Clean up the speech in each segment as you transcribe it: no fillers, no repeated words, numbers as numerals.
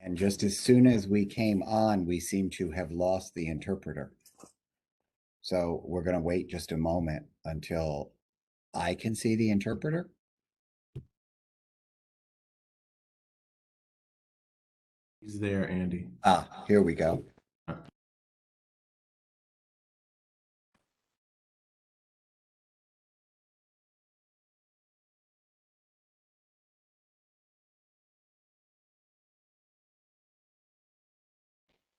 And just as soon as we came on, we seem to have lost the interpreter. So we're going to wait just a moment until I can see the interpreter. He's there, Andy. Here we go.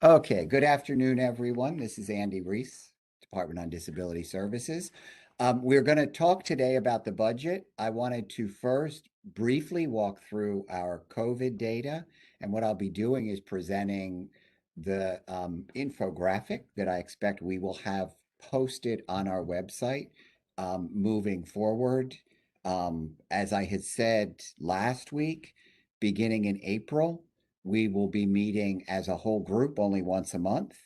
Okay, good afternoon, everyone. This is Andy Reese, Department on Disability Services. We're going to talk today about the budget. I wanted to first briefly walk through our COVID data, and what I'll be doing is presenting the infographic that I expect we will have posted on our website moving forward. As I had said last week, beginning in April, we will be meeting as a whole group only once a month,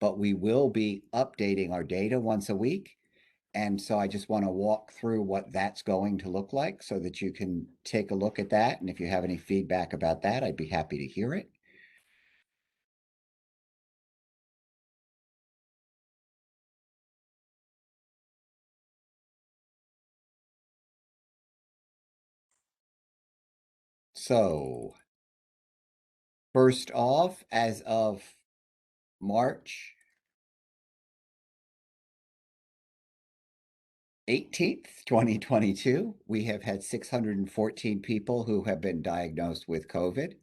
but we will be updating our data once a week. And so I just want to walk through what that's going to look like so that you can take a look at that. And if you have any feedback about that, I'd be happy to hear it. So first off, as of March 18th, 2022, we have had 614 people who have been diagnosed with COVID.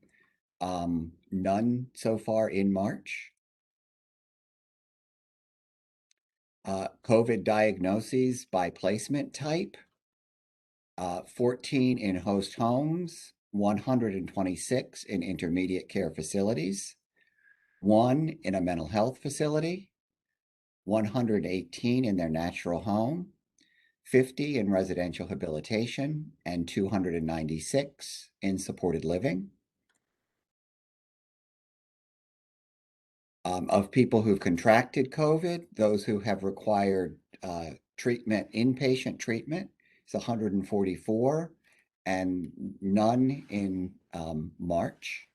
None so far in March. COVID diagnoses by placement type, 14 in host homes, 126 in intermediate care facilities, 1 in a mental health facility, 118 in their natural home, 50 in residential habilitation, and 296 in supported living. Of people who've contracted COVID, those who have required treatment, inpatient treatment, is 144, and none in March.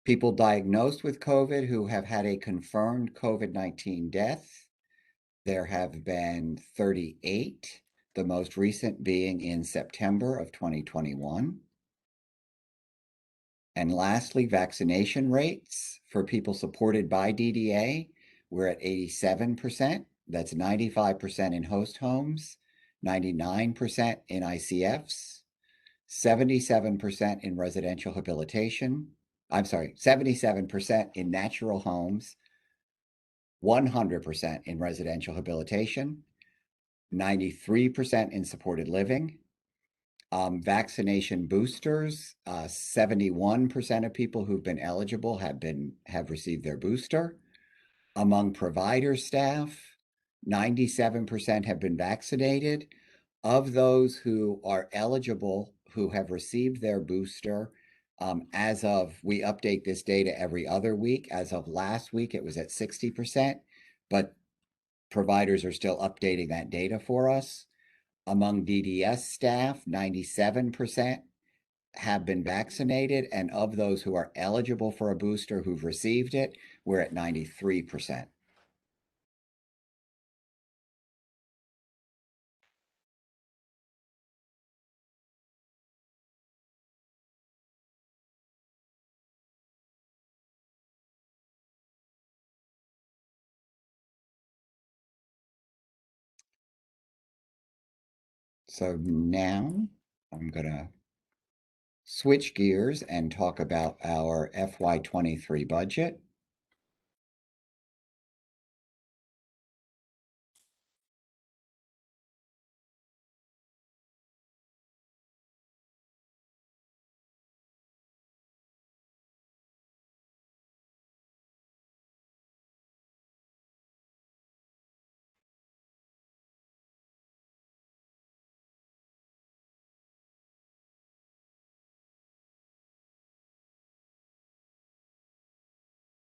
People diagnosed with COVID who have had a confirmed COVID-19 death, there have been 38, the most recent being in September of 2021. And lastly, vaccination rates for people supported by DDA, we're at 87%. That's 95% in host homes, 99% in ICFs, 77% in residential habilitation. I'm sorry, 77% in natural homes, 100% in residential habilitation, 93% in supported living. Vaccination boosters, 71% of people who've been eligible have received their booster. Among provider staff, 97% have been vaccinated. Of those who are eligible, who have received their booster, we update this data every other week. As of last week, it was at 60%, but providers are still updating that data for us. Among DDS staff, 97% have been vaccinated, and of those who are eligible for a booster who've received it, we're at 93%. So now I'm going to switch gears and talk about our FY23 budget.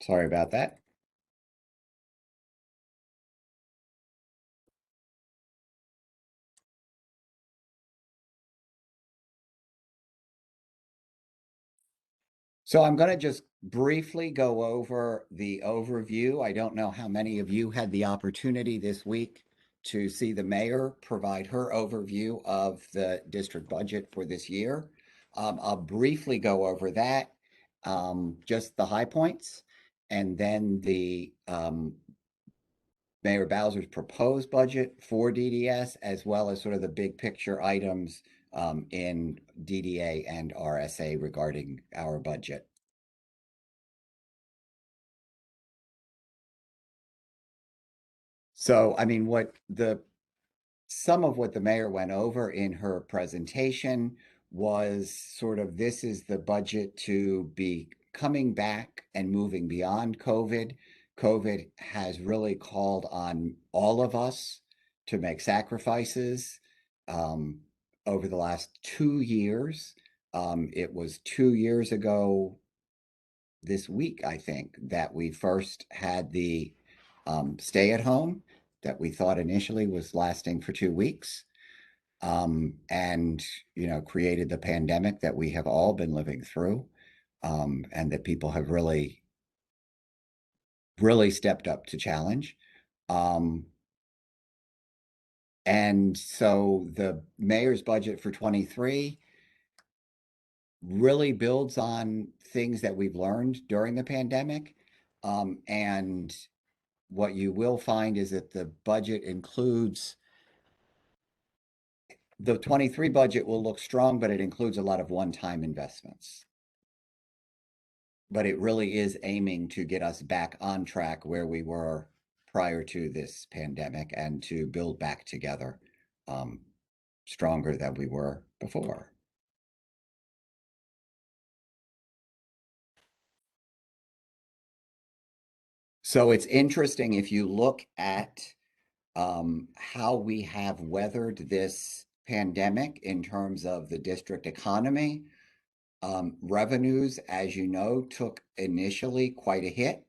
Sorry about that. So I'm going to just briefly go over the overview. I don't know how many of you had the opportunity this week to see the mayor provide her overview of the district budget for this year. I'll briefly go over that, just the high points, and then the Mayor Bowser's proposed budget for DDS, as well as sort of the big picture items in DDA and RSA regarding our budget. So, I mean, some of what the mayor went over in her presentation was sort of this is the budget to be coming back and moving beyond COVID. COVID has really called on all of us to make sacrifices um, over the last 2 years. It was 2 years ago this week, I think, that we first had the stay at home that we thought initially was lasting for 2 weeks, and created the pandemic that we have all been living through, and that people have really, really stepped up to challenge. Um, and so the mayor's budget for 23 really builds on things that we've learned during the pandemic. And what you will find is that the budget includes the 23 budget will look strong, but it includes a lot of one-time investments. But it really is aiming to get us back on track where we were prior to this pandemic and to build back together stronger than we were before. So it's interesting if you look at how we have weathered this pandemic in terms of the district economy. Revenues, as you know, took initially quite a hit.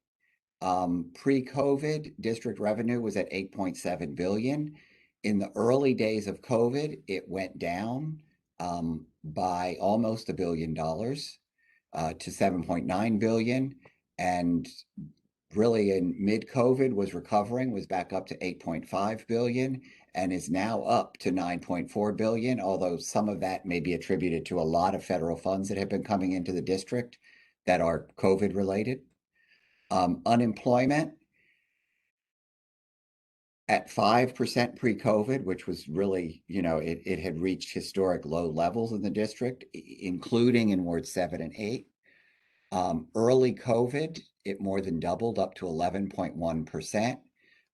Pre-COVID, district revenue was at 8.7 billion. In the early days of COVID, it went down by almost $1 billion to 7.9 billion. And really in mid-COVID was recovering, was back up to 8.5 billion and is now up to 9.4 billion, although some of that may be attributed to a lot of federal funds that have been coming into the district that are COVID related. Unemployment at 5% pre-COVID, which was really, it had reached historic low levels in the district, including in Ward 7 and 8. Early COVID, it more than doubled up to 11.1%.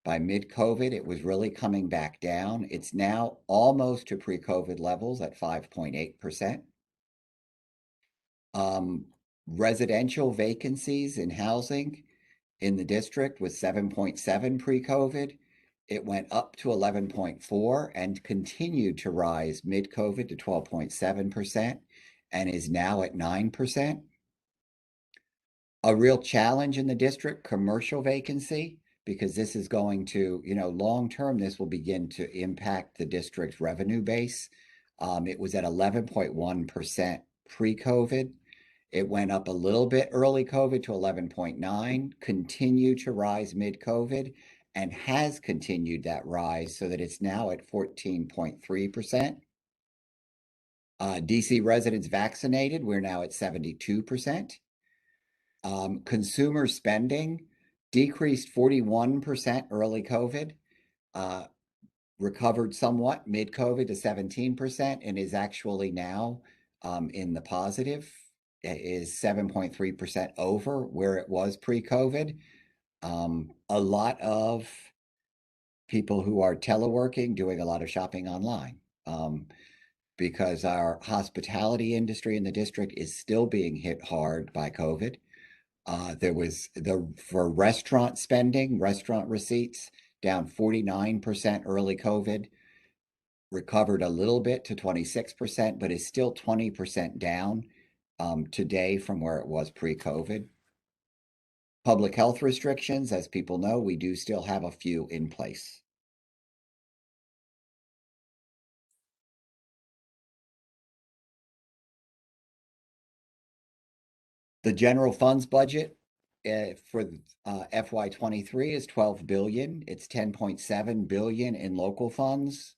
By mid-COVID, it was really coming back down. It's now almost to pre-COVID levels at 5.8%. Residential vacancies in housing in the district was 7.7 pre-COVID. It went up to 11.4 and continued to rise mid-COVID to 12.7% and is now at 9%. A real challenge in the district, commercial vacancy, because this is going to, long term, this will begin to impact the district's revenue base. It was at 11.1% pre-COVID. It went up a little bit early COVID to 11.9, continued to rise mid-COVID, and has continued that rise so that it's now at 14.3%. DC residents vaccinated, we're now at 72%. Consumer spending decreased 41% early COVID, recovered somewhat mid-COVID to 17%, and is actually now in the positive. It is 7.3% over where it was pre-COVID. A lot of people who are teleworking doing a lot of shopping online, because our hospitality industry in the district is still being hit hard by COVID. There was for restaurant spending, restaurant receipts down 49% early COVID, recovered a little bit to 26%, but is still 20% down today from where it was pre-COVID. Public health restrictions, as people know, we do still have a few in place. The general funds budget for FY23 is 12 billion. It's 10.7 billion in local funds,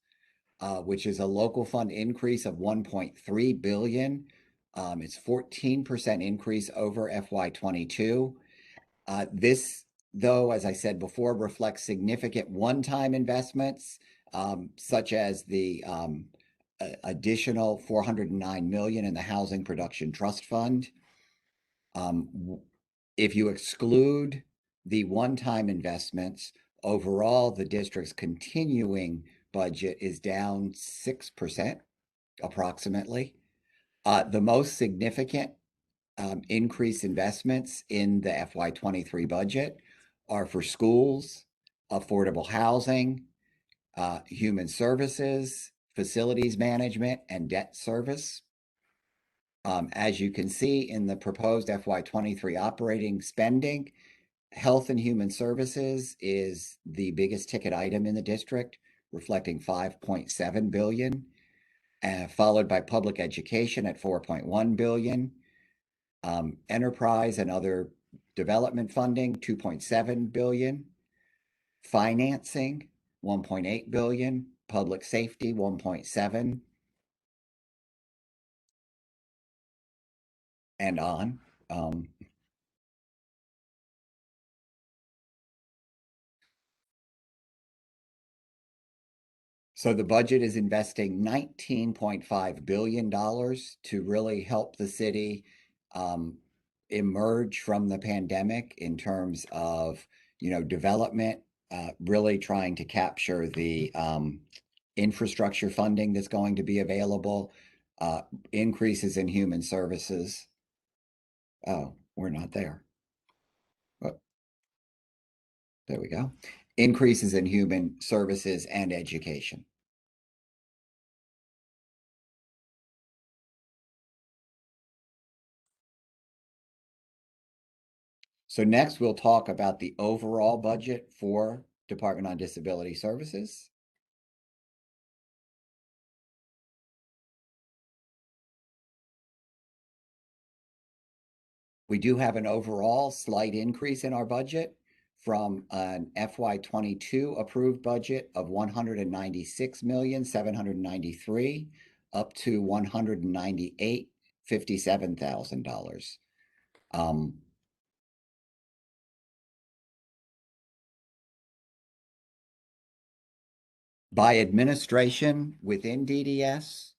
which is a local fund increase of 1.3 billion. It's 14% increase over FY22. This, though, as I said before, reflects significant one-time investments, such as the additional 409 million in the Housing Production Trust Fund. If you exclude the one-time investments, overall, the district's continuing budget is down 6%, approximately. The most significant increased investments in the FY23 budget are for schools, affordable housing, human services, facilities management, and debt service. As you can see in the proposed FY23 operating spending, health and human services is the biggest ticket item in the district, reflecting 5.7 billion, followed by public education at 4.1 billion, enterprise and other development funding, 2.7 billion, financing, 1.8 billion, public safety, 1.7, and on. So the budget is investing $19.5 billion to really help the city emerge from the pandemic in terms of, development, really trying to capture the infrastructure funding that's going to be available, increases in human services. Oh, we're not there. Oh, there we go. Increases in human services and education. So next we'll talk about the overall budget for Department on Disability Services. We do have an overall slight increase in our budget from an FY22 approved budget of 196,793 up to $198,057,000. By administration within DDS,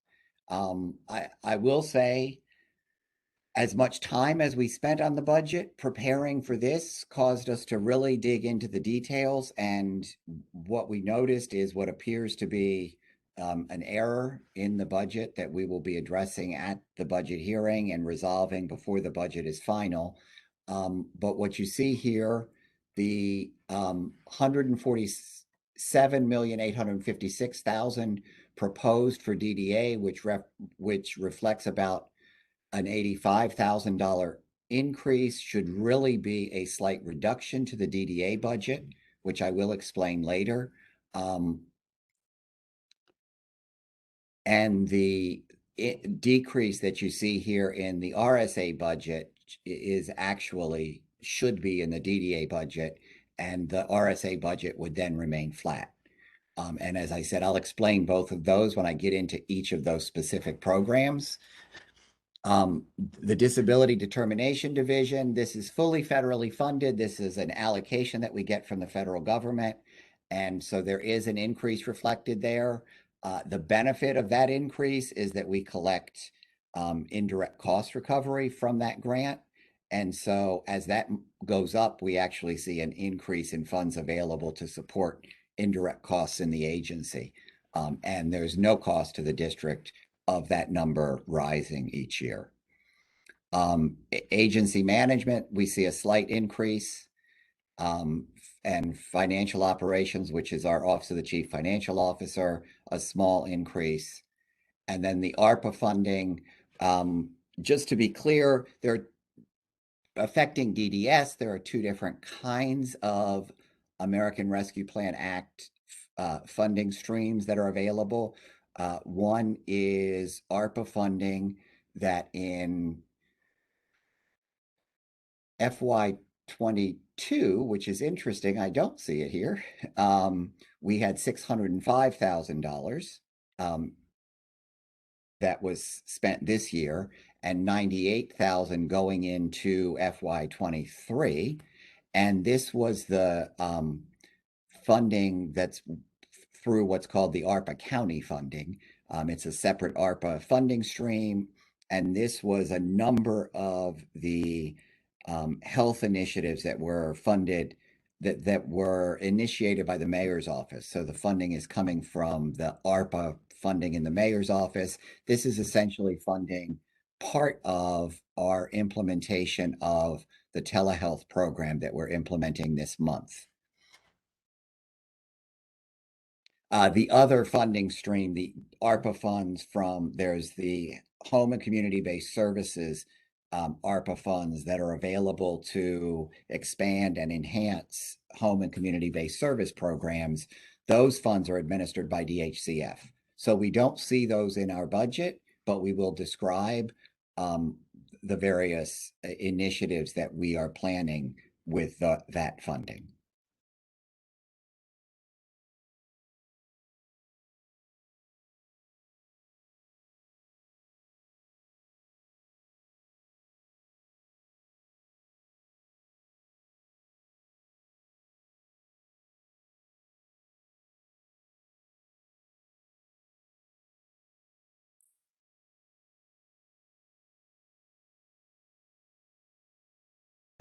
I will say, as much time as we spent on the budget preparing for this caused us to really dig into the details. And what we noticed is what appears to be an error in the budget that we will be addressing at the budget hearing and resolving before the budget is final. But what you see here, the 147,856,000 proposed for DDA, which reflects about an $85,000 increase, should really be a slight reduction to the DDA budget, which I will explain later. And the decrease that you see here in the RSA budget is actually should be in the DDA budget, and the RSA budget would then remain flat. And as I said, I'll explain both of those when I get into each of those specific programs. The Disability Determination Division, this is fully federally funded. This is an allocation that we get from the federal government. And so there is an increase reflected there. The benefit of that increase is that we collect indirect cost recovery from that grant. And so as that goes up, we actually see an increase in funds available to support indirect costs in the agency. And there's no cost to the district of that number rising each year. Agency management, we see a slight increase, and financial operations, which is our Office of the Chief Financial Officer, a small increase. And then the ARPA funding, just to be clear, they're affecting DDS. There are two different kinds of American Rescue Plan Act funding streams that are available. One is ARPA funding that in FY 22, which is interesting, I don't see it here. We had $605,000 that was spent this year and 98,000 going into FY 23. And this was the funding that's through what's called the ARPA County funding. It's a separate ARPA funding stream. And this was a number of the health initiatives that were funded that were initiated by the mayor's office. So the funding is coming from the ARPA funding in the mayor's office. This is essentially funding part of our implementation of the telehealth program that we're implementing this month. The other funding stream, the ARPA funds from, there's the home and community-based services ARPA funds that are available to expand and enhance home and community-based service programs. Those funds are administered by DHCF. So we don't see those in our budget, but we will describe the various initiatives that we are planning with that funding.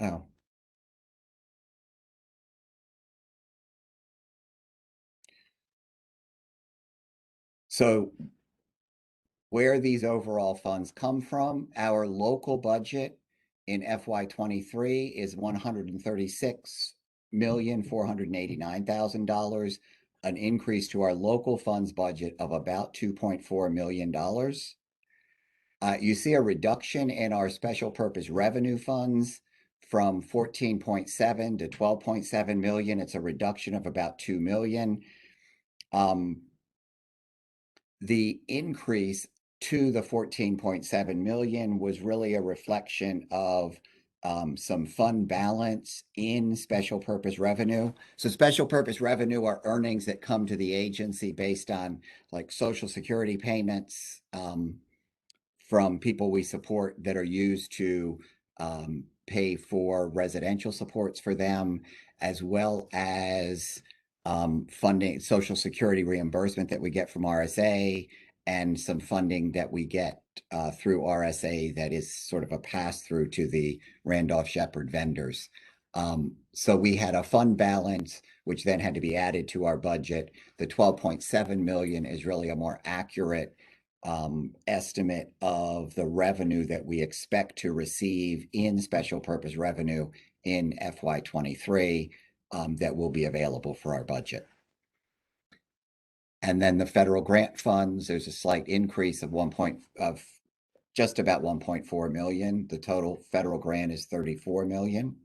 Oh, so where these overall funds come from, our local budget in FY 23 is $136,489,000, an increase to our local funds budget of about $2.4 million. You see a reduction in our special purpose revenue funds from 14.7 to 12.7 million. It's a reduction of about 2 million. The increase to the 14.7 million was really a reflection of some fund balance in special purpose revenue. So special purpose revenue are earnings that come to the agency based on like Social Security payments from people we support that are used to pay for residential supports for them, as well as funding, Social Security reimbursement that we get from RSA, and some funding that we get through RSA that is sort of a pass through to the Randolph Shepherd vendors. So we had a fund balance, which then had to be added to our budget. The 12.7 million is really a more accurate estimate of the revenue that we expect to receive in special purpose revenue in FY 23 that will be available for our budget. And then the federal grant funds, there's a slight increase of just about 1.4 million. The total federal grant is 34 million.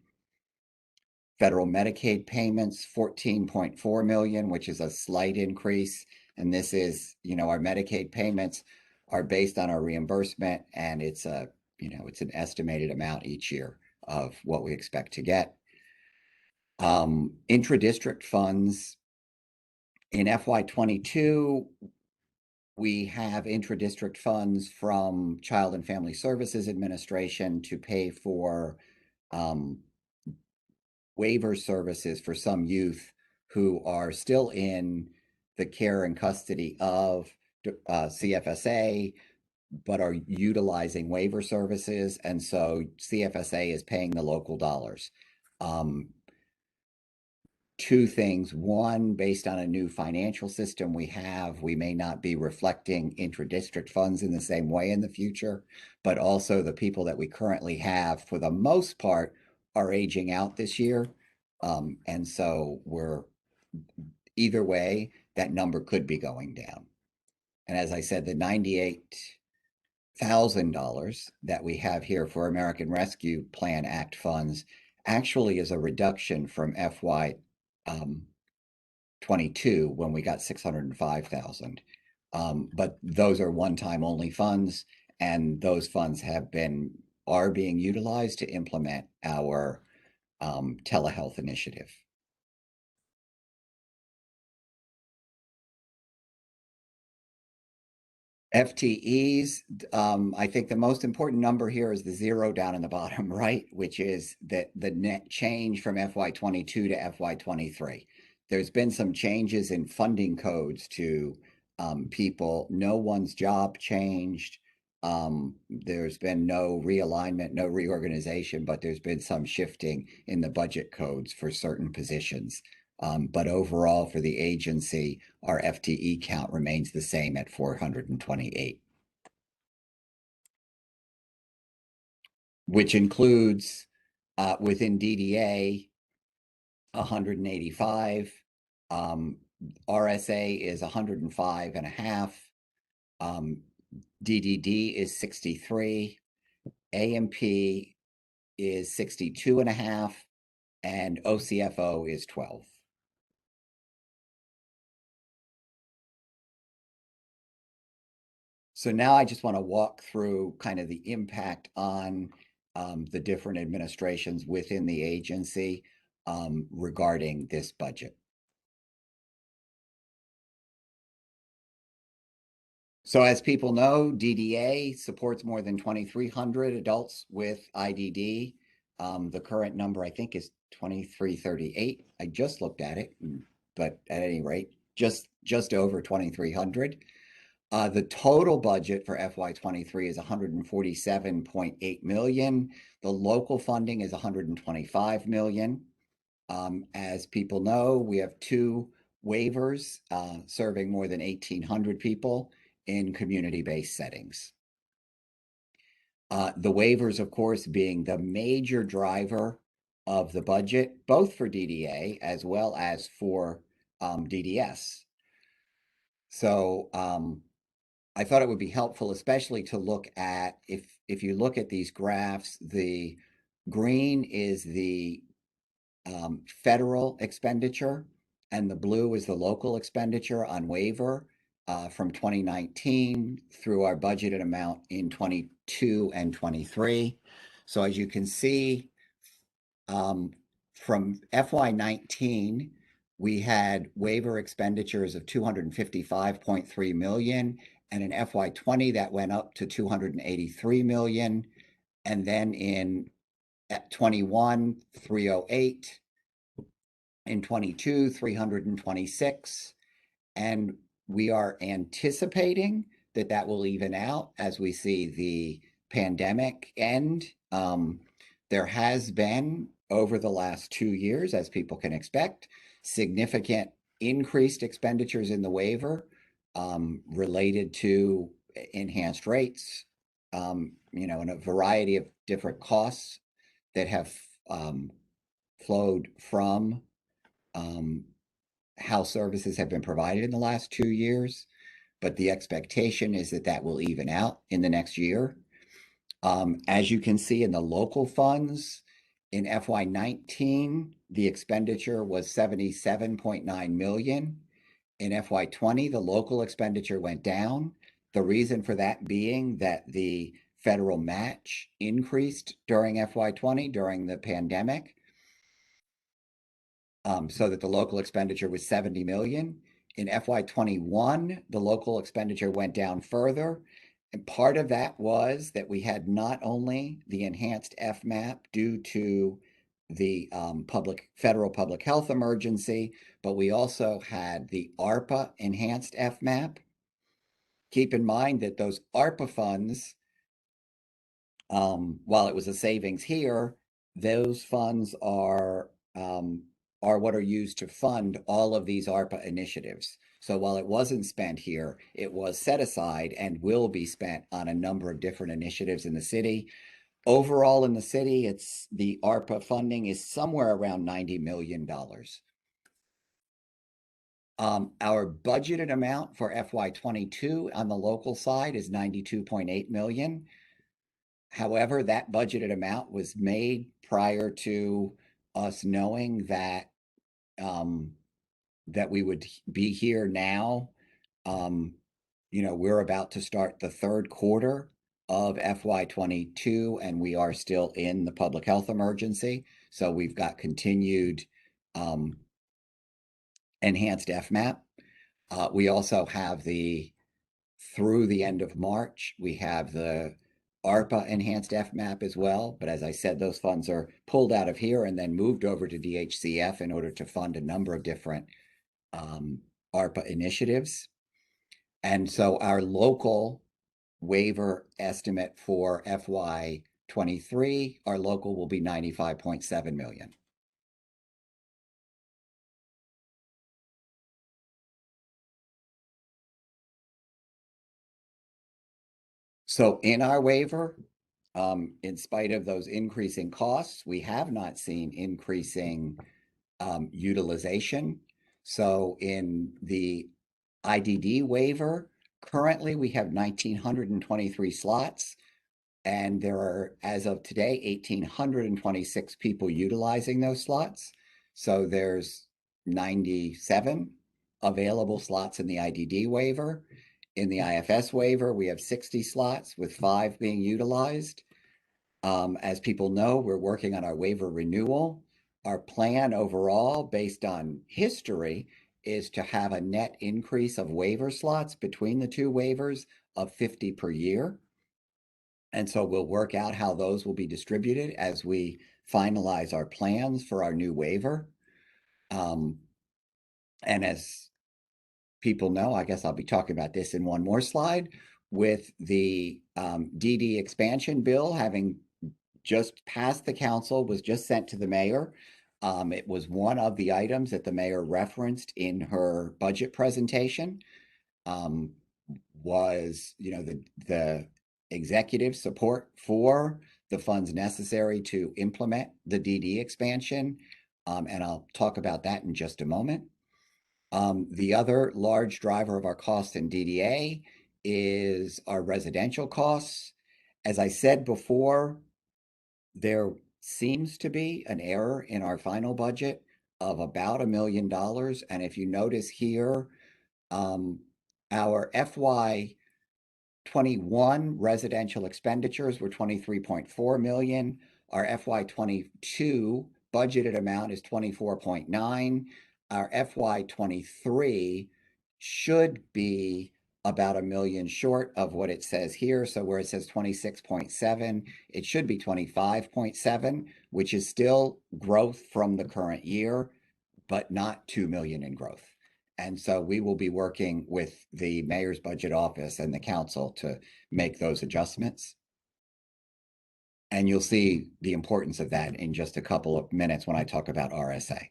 Federal Medicaid payments, 14.4 million, which is a slight increase. And this is, our Medicaid payments are based on our reimbursement, and it's it's an estimated amount each year of what we expect to get. Intra-district funds in FY 22, we have intra-district funds from Child and Family Services Administration to pay for waiver services for some youth who are still in the care and custody of CFSA, but are utilizing waiver services. And so CFSA is paying the local dollars. Two things. One, based on a new financial system we have, we may not be reflecting intra-district funds in the same way in the future, but also the people that we currently have, for the most part, are aging out this year. And so either way, that number could be going down. And as I said, the $98,000 that we have here for American Rescue Plan Act funds actually is a reduction from FY 22 when we got 605,000. But those are one-time only funds, and those funds have been are being utilized to implement our telehealth initiative. FTEs, I think the most important number here is the zero down in the bottom right, which is that the net change from FY22 to FY23. There's been some changes in funding codes to people. No one's job changed. There's been no realignment, no reorganization, but there's been some shifting in the budget codes for certain positions. But overall, for the agency, our FTE count remains the same at 428, which includes within DDA 185. RSA is 105 and a half. DDD is 63. AMP is 62 and a half. And OCFO is 12. So now I just want to walk through kind of the impact on the different administrations within the agency regarding this budget. So as people know, DDA supports more than 2,300 adults with IDD. The current number, I think, is 2,338. I just looked at it, but at any rate, just over 2,300. The total budget for FY23 is 147.8 million. The local funding is 125 million. As people know, we have two waivers serving more than 1,800 people in community-based settings. The waivers, of course, being the major driver of the budget, both for DDA as well as for DDS. So I thought it would be helpful, especially to look at, if you look at these graphs, the green is the federal expenditure and the blue is the local expenditure on waiver from 2019 through our budgeted amount in 22 and 23. So as you can see, from FY19, we had waiver expenditures of 255.3 million, and in FY20 that went up to 283 million, and then in 21, 308, in 22, 326, and we are anticipating that that will even out as we see the pandemic end. There has been, over the last 2 years, as people can expect, significant increased expenditures in the waiver related to enhanced rates, and a variety of different costs that have flowed from how services have been provided in the last 2 years. But the expectation is that that will even out in the next year. As you can see in the local funds, in FY19, the expenditure was 77.9 million. In FY20, the local expenditure went down. The reason for that being that the federal match increased during FY20 during the pandemic, so that the local expenditure was 70 million. In FY21, the local expenditure went down further. And part of that was that we had not only the enhanced FMAP due to the federal public health emergency, but we also had the ARPA enhanced FMAP. Keep in mind that those ARPA funds, while it was a savings here, those funds are what are used to fund all of these ARPA initiatives. So while it wasn't spent here, it was set aside and will be spent on a number of different initiatives in the city. Overall in the city, the ARPA funding is somewhere around $90 million. Our budgeted amount for FY22 on the local side is 92.8 million. However, that budgeted amount was made prior to us knowing that we would be here now. We're about to start the third quarter of FY22, and we are still in the public health emergency. So we've got continued enhanced FMAP. We also have through the end of March, we have the ARPA enhanced FMAP as well. But as I said, those funds are pulled out of here and then moved over to DHCF in order to fund a number of different ARPA initiatives. And so our local waiver estimate for FY23, our local will be 95.7 million. So in our waiver, in spite of those increasing costs, we have not seen increasing utilization. So in the IDD waiver, currently we have 1,923 slots, and there are, as of today, 1,826 people utilizing those slots. So there's 97 available slots in the IDD waiver. In the IFS waiver, we have 60 slots with 5 being utilized. As people know, we're working on our waiver renewal. Our plan overall, based on history, is to have a net increase of waiver slots between the two waivers of 50 per year. And so we'll work out how those will be distributed as we finalize our plans for our new waiver. And as people know, I guess I'll be talking about this in one more slide, with the DD expansion bill having just passed the council, was just sent to the mayor. It was one of the items that the mayor referenced in her budget presentation. Was, the executive support for the funds necessary to implement the DD expansion. And I'll talk about that in just a moment. The other large driver of our costs in DDA is our residential costs. As I said before, there seems to be an error in our final budget of about $1 million. And if you notice here, our FY21 residential expenditures were 23.4 million. Our FY22 budgeted amount is 24.9. Our FY23 should be about $1 million short of what it says here. So where it says 26.7, it should be 25.7, which is still growth from the current year, but not 2 million in growth. And so we will be working with the mayor's budget office and the council to make those adjustments. And you'll see the importance of that in just a couple of minutes when I talk about RSA.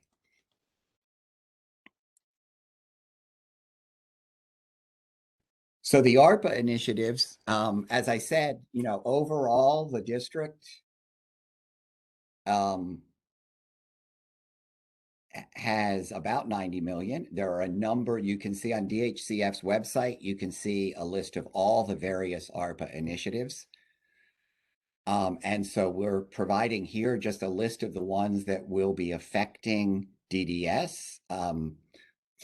So the ARPA initiatives, as I said, overall, the district has about 90 million. There are a number, you can see on DHCF's website, you can see a list of all the various ARPA initiatives. And so we're providing here just a list of the ones that will be affecting DDS.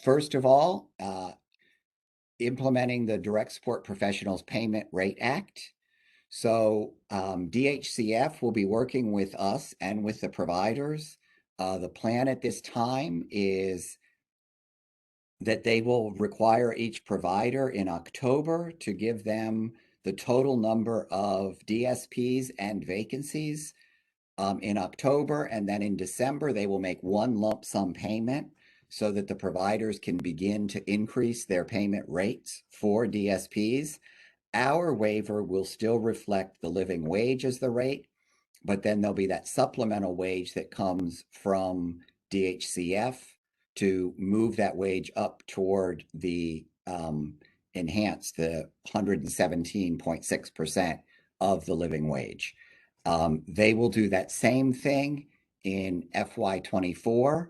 First of all, implementing the Direct Support Professionals Payment Rate Act. So DHCF will be working with us and with the providers. The plan at this time is that they will require each provider in October to give them the total number of DSPs and vacancies in October, and then in December, they will make one lump sum payment so that the providers can begin to increase their payment rates for DSPs. Our waiver will still reflect the living wage as the rate, but then there'll be that supplemental wage that comes from DHCF to move that wage up toward the enhanced, the 117.6% of the living wage. They will do that same thing in FY24,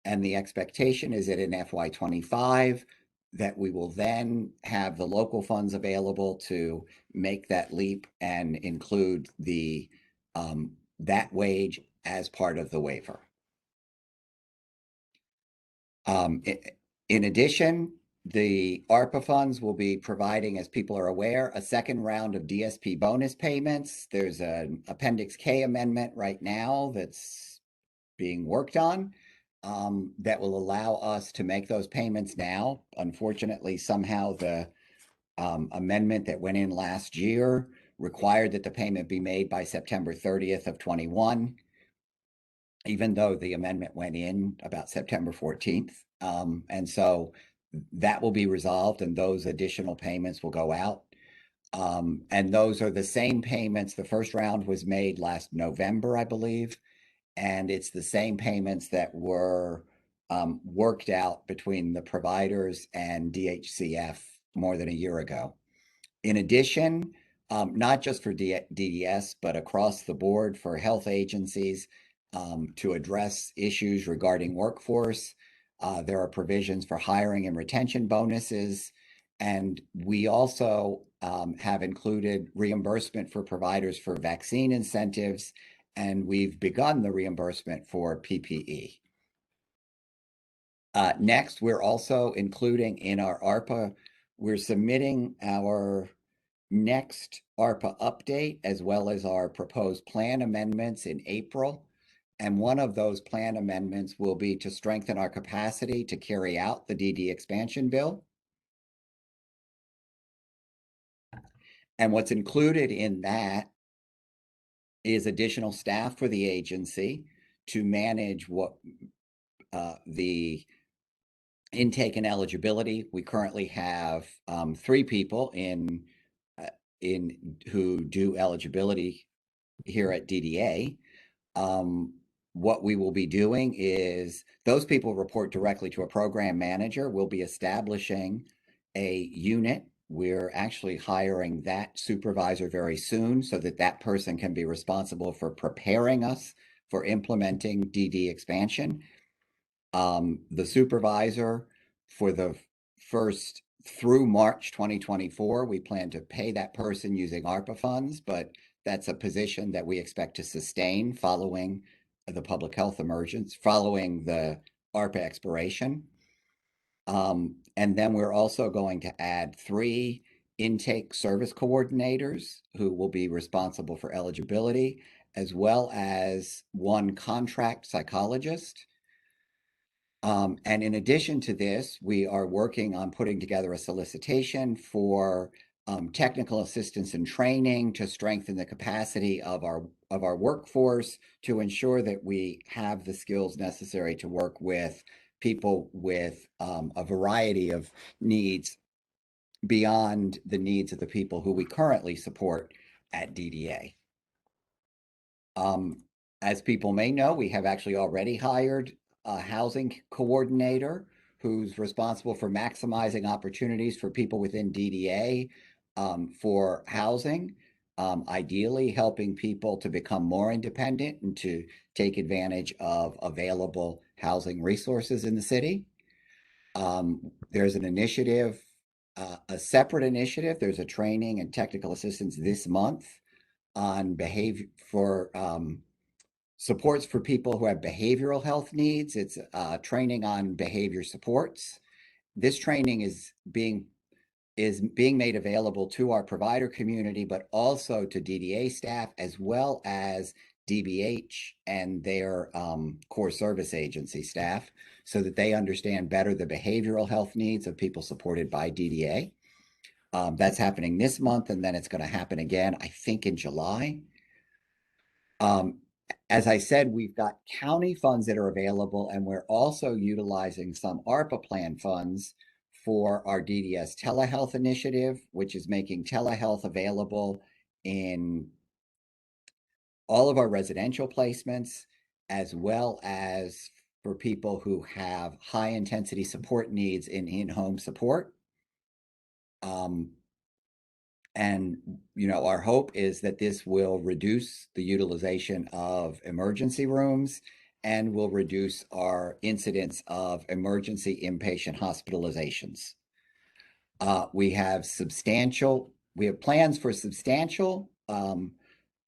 and the expectation is that in FY25, that we will then have the local funds available to make that leap and include that wage as part of the waiver. In addition, The ARPA funds will be providing, as people are aware, a second round of DSP bonus payments. There's an Appendix K amendment right now that's being worked on that will allow us to make those payments now. Unfortunately, somehow the amendment that went in last year required that the payment be made by September 30th of 21, even though the amendment went in about September 14th. And so that will be resolved and those additional payments will go out. And those are the same payments. The first round was made last November, I believe. And it's the same payments that were worked out between the providers and DHCF more than a year ago. In addition, not just for DDS, but across the board for health agencies to address issues regarding workforce, there are provisions for hiring and retention bonuses. And we also have included reimbursement for providers for vaccine incentives, and we've begun the reimbursement for PPE. Next, we're also including in our ARPA, we're submitting our next ARPA update as well as our proposed plan amendments in April. And one of those plan amendments will be to strengthen our capacity to carry out the DD expansion bill. And what's included in that is additional staff for the agency to manage what the intake and eligibility. We currently have 3 people in who do eligibility here at DDA. What we will be doing is those people report directly to a program manager. We'll be establishing a unit. We're actually hiring that supervisor very soon so that that person can be responsible for preparing us for implementing DD expansion. The supervisor for the first through March 2024, we plan to pay that person using ARPA funds, but that's a position that we expect to sustain following the public health emergency, following the ARPA expiration. And then we're also going to add 3 intake service coordinators who will be responsible for eligibility, as well as 1 contract psychologist. And in addition to this, we are working on putting together a solicitation for technical assistance and training to strengthen the capacity of our workforce to ensure that we have the skills necessary to work with people with a variety of needs beyond the needs of the people who we currently support at DDA. As people may know, we have actually already hired a housing coordinator who's responsible for maximizing opportunities for people within DDA for housing, ideally helping people to become more independent and to take advantage of available housing resources in the city. There's an initiative, a separate initiative. There's a training and technical assistance this month on behavior for supports for people who have behavioral health needs. It's training on behavior supports. This training is being made available to our provider community, but also to DDA staff as well as DBH and their core service agency staff so that they understand better the behavioral health needs of people supported by DDA. That's happening this month, and then it's going to happen again, I think, in July. As I said, we've got county funds that are available, and we're also utilizing some ARPA plan funds for our DDS telehealth initiative, which is making telehealth available in all of our residential placements, as well as for people who have high intensity support needs in-home support. And, our hope is that this will reduce the utilization of emergency rooms and will reduce our incidence of emergency inpatient hospitalizations. We have plans for substantial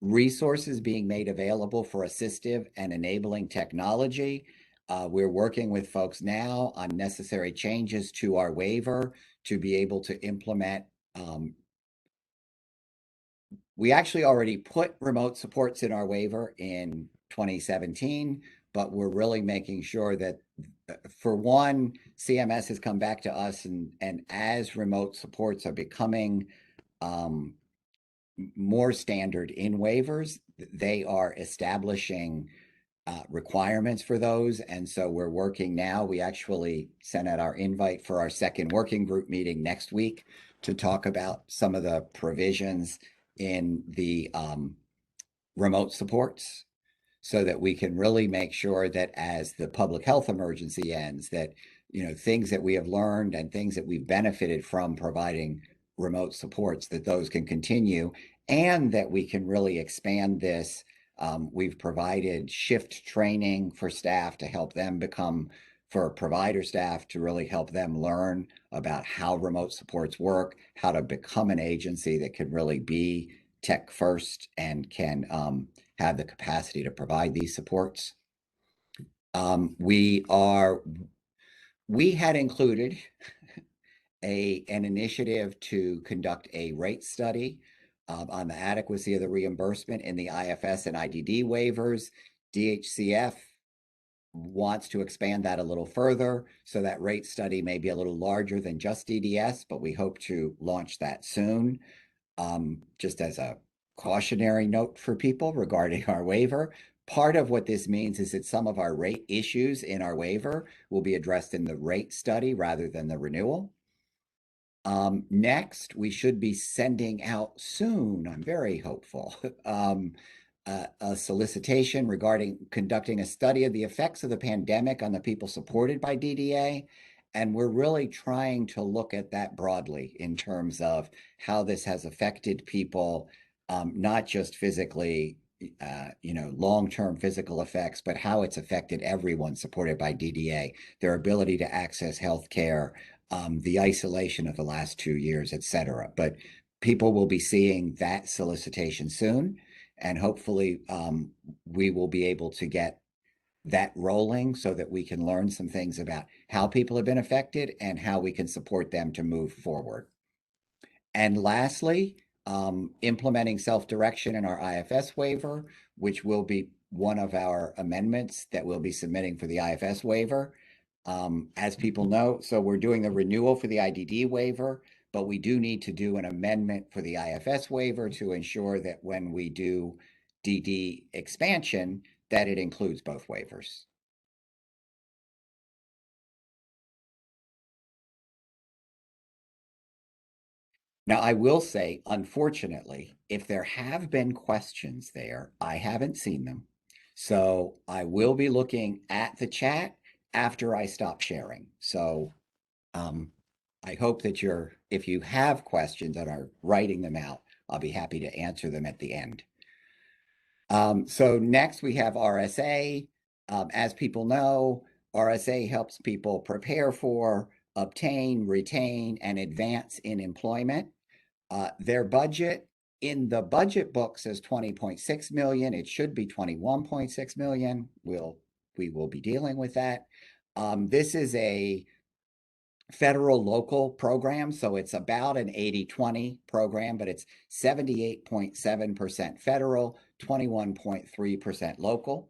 resources being made available for assistive and enabling technology. We're working with folks now on necessary changes to our waiver to be able to implement. We actually already put remote supports in our waiver in 2017, but we're really making sure that, for one, CMS has come back to us, and as remote supports are becoming more standard in waivers, they are establishing requirements for those. And so we're working now. We actually sent out our invite for our second working group meeting next week to talk about some of the provisions in the remote supports, so that we can really make sure that as the public health emergency ends, that, things that we have learned and things that we've benefited from providing remote supports, that those can continue, and that we can really expand this. We've provided shift training for staff to help them for provider staff to really help them learn about how remote supports work, how to become an agency that can really be tech first and can have the capacity to provide these supports. We had included an initiative to conduct a rate study on the adequacy of the reimbursement in the IFS and IDD waivers. DHCF wants to expand that a little further, so that rate study may be a little larger than just DDS, but we hope to launch that soon. Just as a cautionary note for people regarding our waiver, part of what this means is that some of our rate issues in our waiver will be addressed in the rate study rather than the renewal. Next, we should be sending out soon, I'm very hopeful, a solicitation regarding conducting a study of the effects of the pandemic on the people supported by DDA. And we're really trying to look at that broadly in terms of how this has affected people, not just physically, long-term physical effects, but how it's affected everyone supported by DDA, their ability to access healthcare, the isolation of the last 2 years, et cetera. But people will be seeing that solicitation soon, and hopefully we will be able to get that rolling so that we can learn some things about how people have been affected and how we can support them to move forward. And lastly, implementing self-direction in our IFS waiver, which will be one of our amendments that we'll be submitting for the IFS waiver. As people know, so we're doing the renewal for the IDD waiver, but we do need to do an amendment for the IFS waiver to ensure that when we do DD expansion, that it includes both waivers. Now, I will say, unfortunately, if there have been questions there, I haven't seen them. So I will be looking at the chat after I stop sharing. So I hope that if you have questions and are writing them out, I'll be happy to answer them at the end. So next we have RSA. As people know, RSA helps people prepare for, obtain, retain, and advance in employment. Their budget in the budget book says 20.6 million. It should be 21.6 million. We will be dealing with that. This is a federal local program, so it's about an 80-20 program, but it's 78.7% federal, 21.3% local.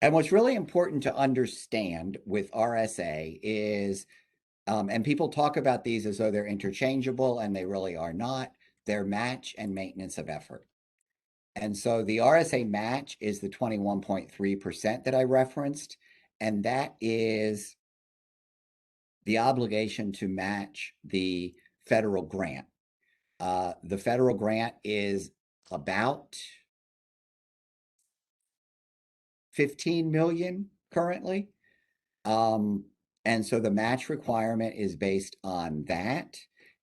And what's really important to understand with RSA is, and people talk about these as though they're interchangeable, and they really are not. They're match and maintenance of effort. And so the RSA match is the 21.3% that I referenced, and that is the obligation to match the federal grant. The federal grant is about 15 million currently. And so the match requirement is based on that.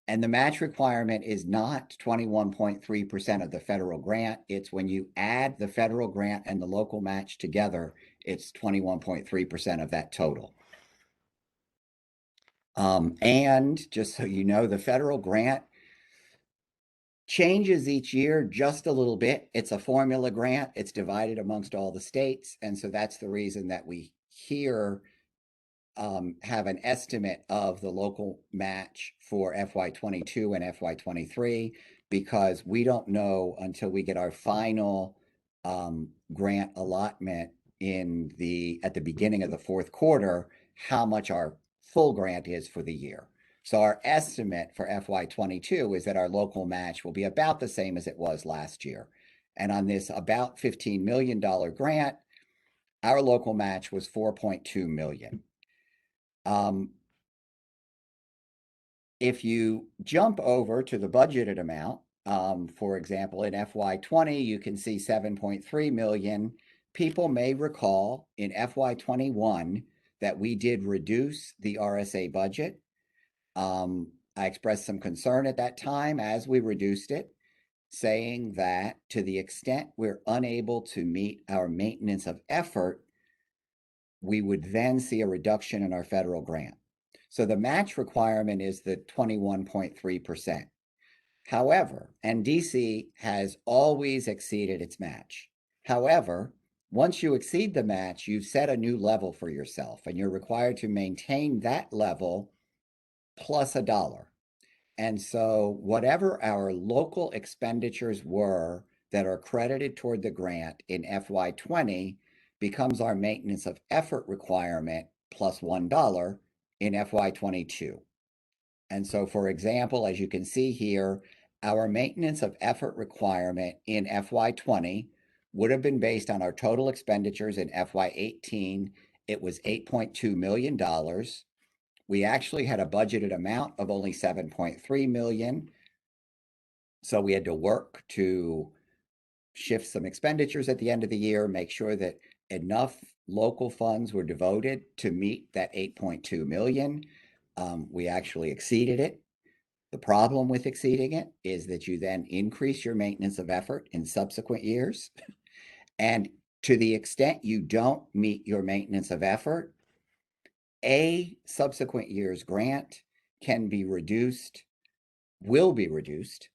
And the match requirement is not 21.3% of the federal grant. It's when you add the federal grant and the local match together, it's 21.3% of that total. And just so you know, the federal grant changes each year just a little bit. It's a formula grant. It's divided amongst all the states. And so that's the reason that we here have an estimate of the local match for FY22 and FY23 because we don't know until we get our final grant allotment at the beginning of the fourth quarter how much our full grant is for the year. So our estimate for FY22 is that our local match will be about the same as it was last year. And on this about $15 million grant, our local match was 4.2 million. If you jump over to the budgeted amount, for example, in FY20, you can see 7.3 million. People may recall in FY21 that we did reduce the RSA budget. I expressed some concern at that time as we reduced it, saying that to the extent we're unable to meet our maintenance of effort, we would then see a reduction in our federal grant. So the match requirement is the 21.3%. However, and DC has always exceeded its match. However, once you exceed the match, you've set a new level for yourself, and you're required to maintain that level plus $1. And so whatever our local expenditures were that are credited toward the grant in FY20 becomes our maintenance of effort requirement plus $1 in FY22. And so, for example, as you can see here, our maintenance of effort requirement in FY20 would have been based on our total expenditures in FY18. It was $8.2 million. We actually had a budgeted amount of only 7.3 million. So we had to work to shift some expenditures at the end of the year, make sure that enough local funds were devoted to meet that 8.2 million. We actually exceeded it. The problem with exceeding it is that you then increase your maintenance of effort in subsequent years. And to the extent you don't meet your maintenance of effort, a subsequent year's grant will be reduced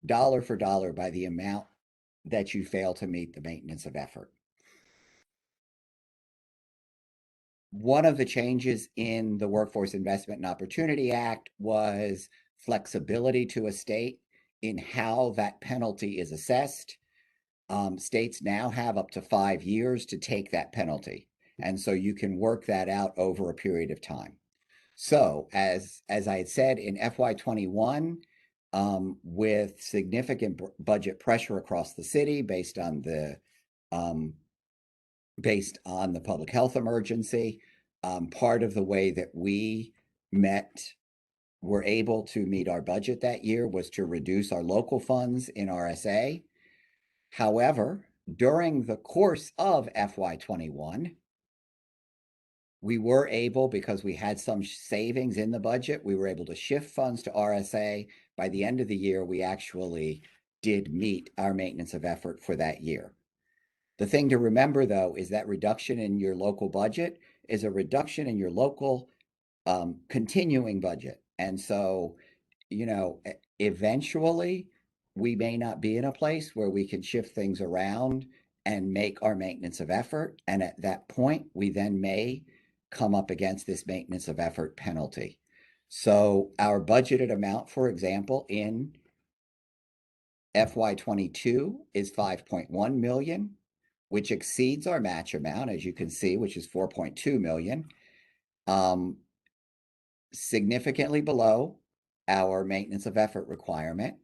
dollar for dollar by the amount that you fail to meet the maintenance of effort. One of the changes in the Workforce Investment and Opportunity Act was flexibility to a state in how that penalty is assessed. States now have up to 5 years to take that penalty. And so you can work that out over a period of time. So as I had said in FY21, with significant budget pressure across the city based on the public health emergency, part of the way that we were able to meet our budget that year was to reduce our local funds in RSA. However, during the course of FY21, we were able, because we had some savings in the budget, we were able to shift funds to RSA. By the end of the year, we actually did meet our maintenance of effort for that year. The thing to remember, though, is that reduction in your local budget is a reduction in your local continuing budget. And so, eventually, we may not be in a place where we can shift things around and make our maintenance of effort. And at that point, we then may come up against this maintenance of effort penalty. So our budgeted amount, for example, in FY22 is 5.1 million, which exceeds our match amount, as you can see, which is 4.2 million, significantly below our maintenance of effort requirement.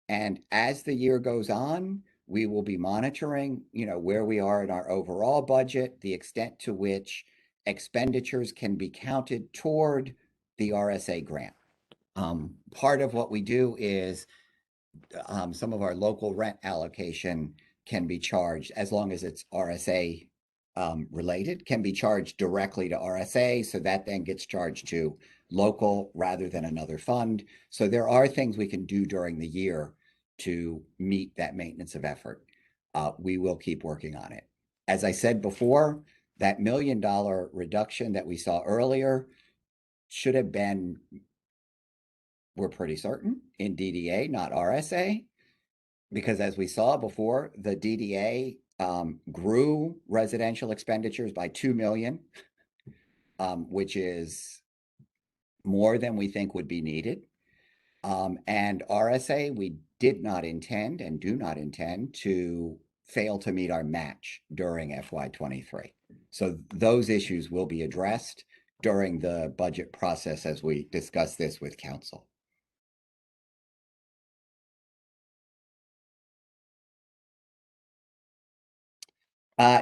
And as the year goes on, we will be monitoring, where we are in our overall budget, the extent to which expenditures can be counted toward the RSA grant. Part of what we do is some of our local rent allocation can be charged, as long as it's RSA related, can be charged directly to RSA. So that then gets charged to local rather than another fund. So there are things we can do during the year to meet that maintenance of effort. We will keep working on it. As I said before, that $1 million reduction that we saw earlier should have been, we're pretty certain, in DDA, not RSA. because as we saw before, the DDA grew residential expenditures by 2 million, which is more than we think would be needed. And RSA, we did not intend and do not intend to fail to meet our match during FY23. So those issues will be addressed during the budget process as we discuss this with council.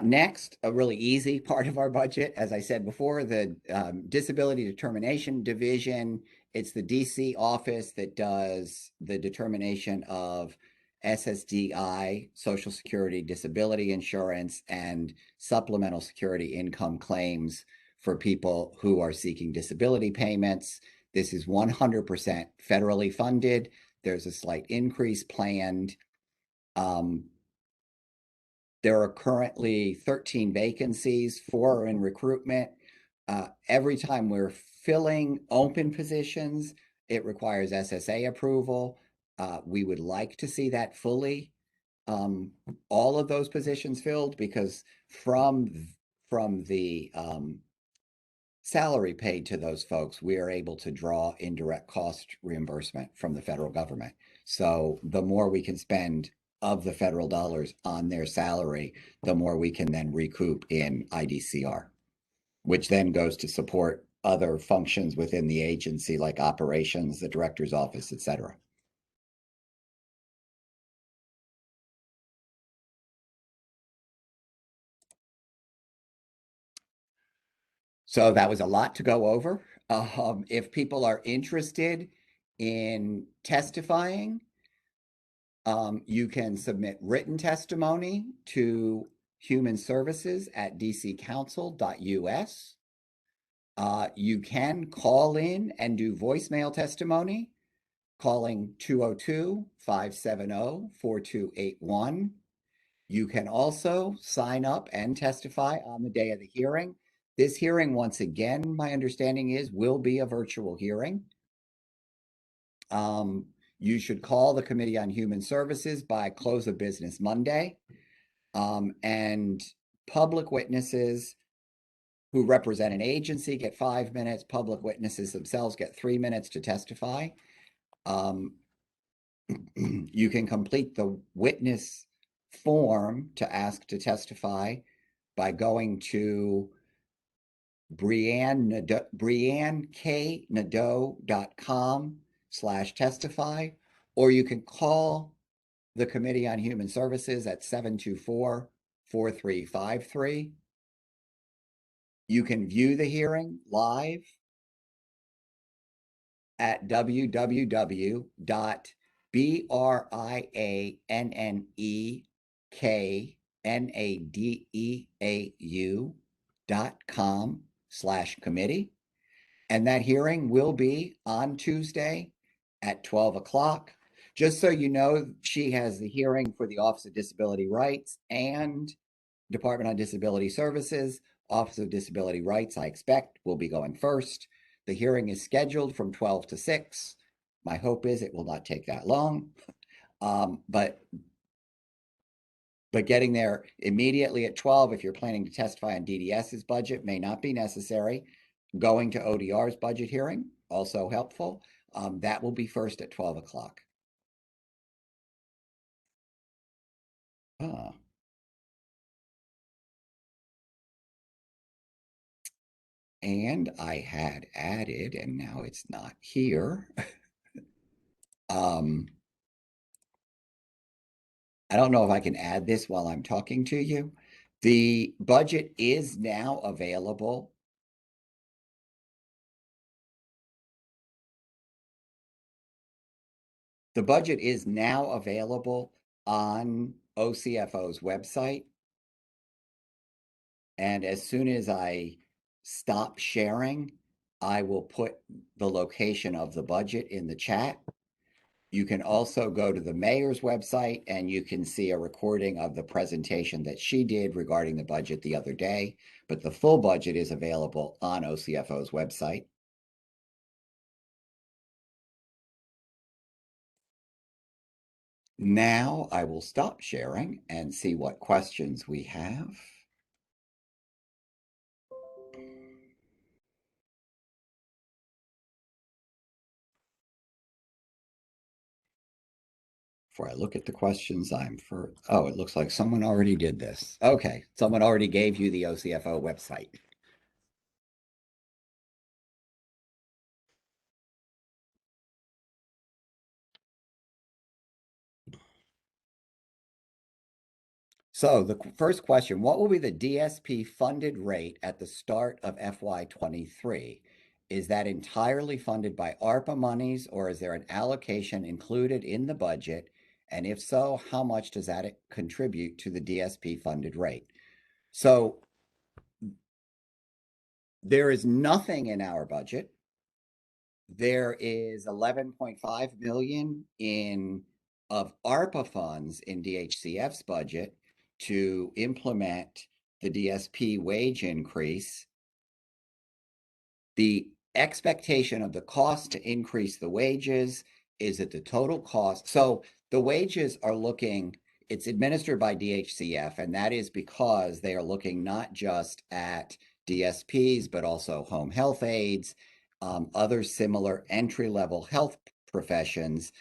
Next, a really easy part of our budget, as I said before, the Disability Determination Division. It's the DC office that does the determination of SSDI, Social Security Disability Insurance, and supplemental security income claims for people who are seeking disability payments. This is 100% federally funded. There's a slight increase planned. There are currently 13 vacancies, 4 are in recruitment. Every time we're filling open positions, it requires SSA approval. We would like to see that fully, all of those positions filled, because from the salary paid to those folks, we are able to draw indirect cost reimbursement from the federal government. So the more we can spend of the federal dollars on their salary, the more we can then recoup in IDCR, which then goes to support other functions within the agency, like operations, the director's office, etc. So that was a lot to go over. If people are interested in testifying, you can submit written testimony to Human Services at dccouncil.us. You can call in and do voicemail testimony, calling 202-570-4281. You can also sign up and testify on the day of the hearing. This hearing, once again, my understanding is, will be a virtual hearing. You should call the Committee on Human Services by close of business Monday. And public witnesses who represent an agency get 5 minutes. Public witnesses themselves get 3 minutes to testify. You can complete the witness form to ask to testify by going to brianneknadeau.com/testify, or you can call the Committee on Human Services at 724-4353. You can view the hearing live at www.brianneknadeau.com/committee. And that hearing will be on Tuesday at 12 o'clock. Just so you know, she has the hearing for the Office of Disability Rights and Department on Disability Services. Office of Disability Rights, I expect, will be going first. The hearing is scheduled from 12 to 6. My hope is it will not take that long. But getting there immediately at 12, if you're planning to testify on DDS's budget, may not be necessary. Going to ODR's budget hearing, also helpful. That will be first at 12 o'clock. And I had added, and now it's not here. I don't know if I can add this while I'm talking to you. The budget is now available. The budget is now available on OCFO's website. And as soon as I stop sharing, I will put the location of the budget in the chat. You can also go to the mayor's website and you can see a recording of the presentation that she did regarding the budget the other day, but the full budget is available on OCFO's website. Now I will stop sharing and see what questions we have. Before I look at the questions, oh, it looks like someone already did this. Okay, someone already gave you the OCFO website. So the first question, what will be the DSP funded rate at the start of FY23? Is that entirely funded by ARPA monies, or is there an allocation included in the budget? And if so, how much does that contribute to the DSP funded rate? So there is nothing in our budget. There is 11.5 million of ARPA funds in DHCF's budget to implement the DSP wage increase. The expectation of the cost to increase the wages is that the total cost. So the wages are looking, it's administered by DHCF, and that is because they are looking not just at DSPs, but also home health aides, other similar entry-level health professions,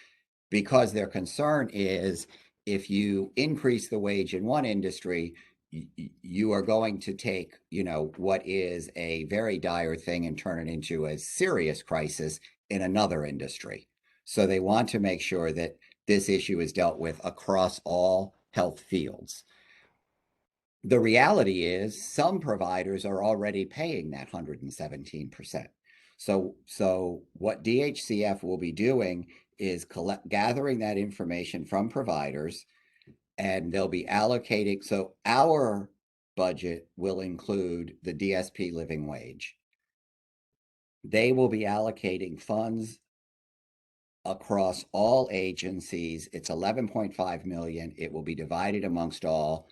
because their concern is if you increase the wage in one industry, you are going to take, what is a very dire thing and turn it into a serious crisis in another industry. So they want to make sure that this issue is dealt with across all health fields. The reality is some providers are already paying that 117%. So what DHCF will be doing is gathering that information from providers, and they'll be allocating. So our budget will include the DSP living wage. They will be allocating funds across all agencies. It's 11.5 million. It will be divided amongst all,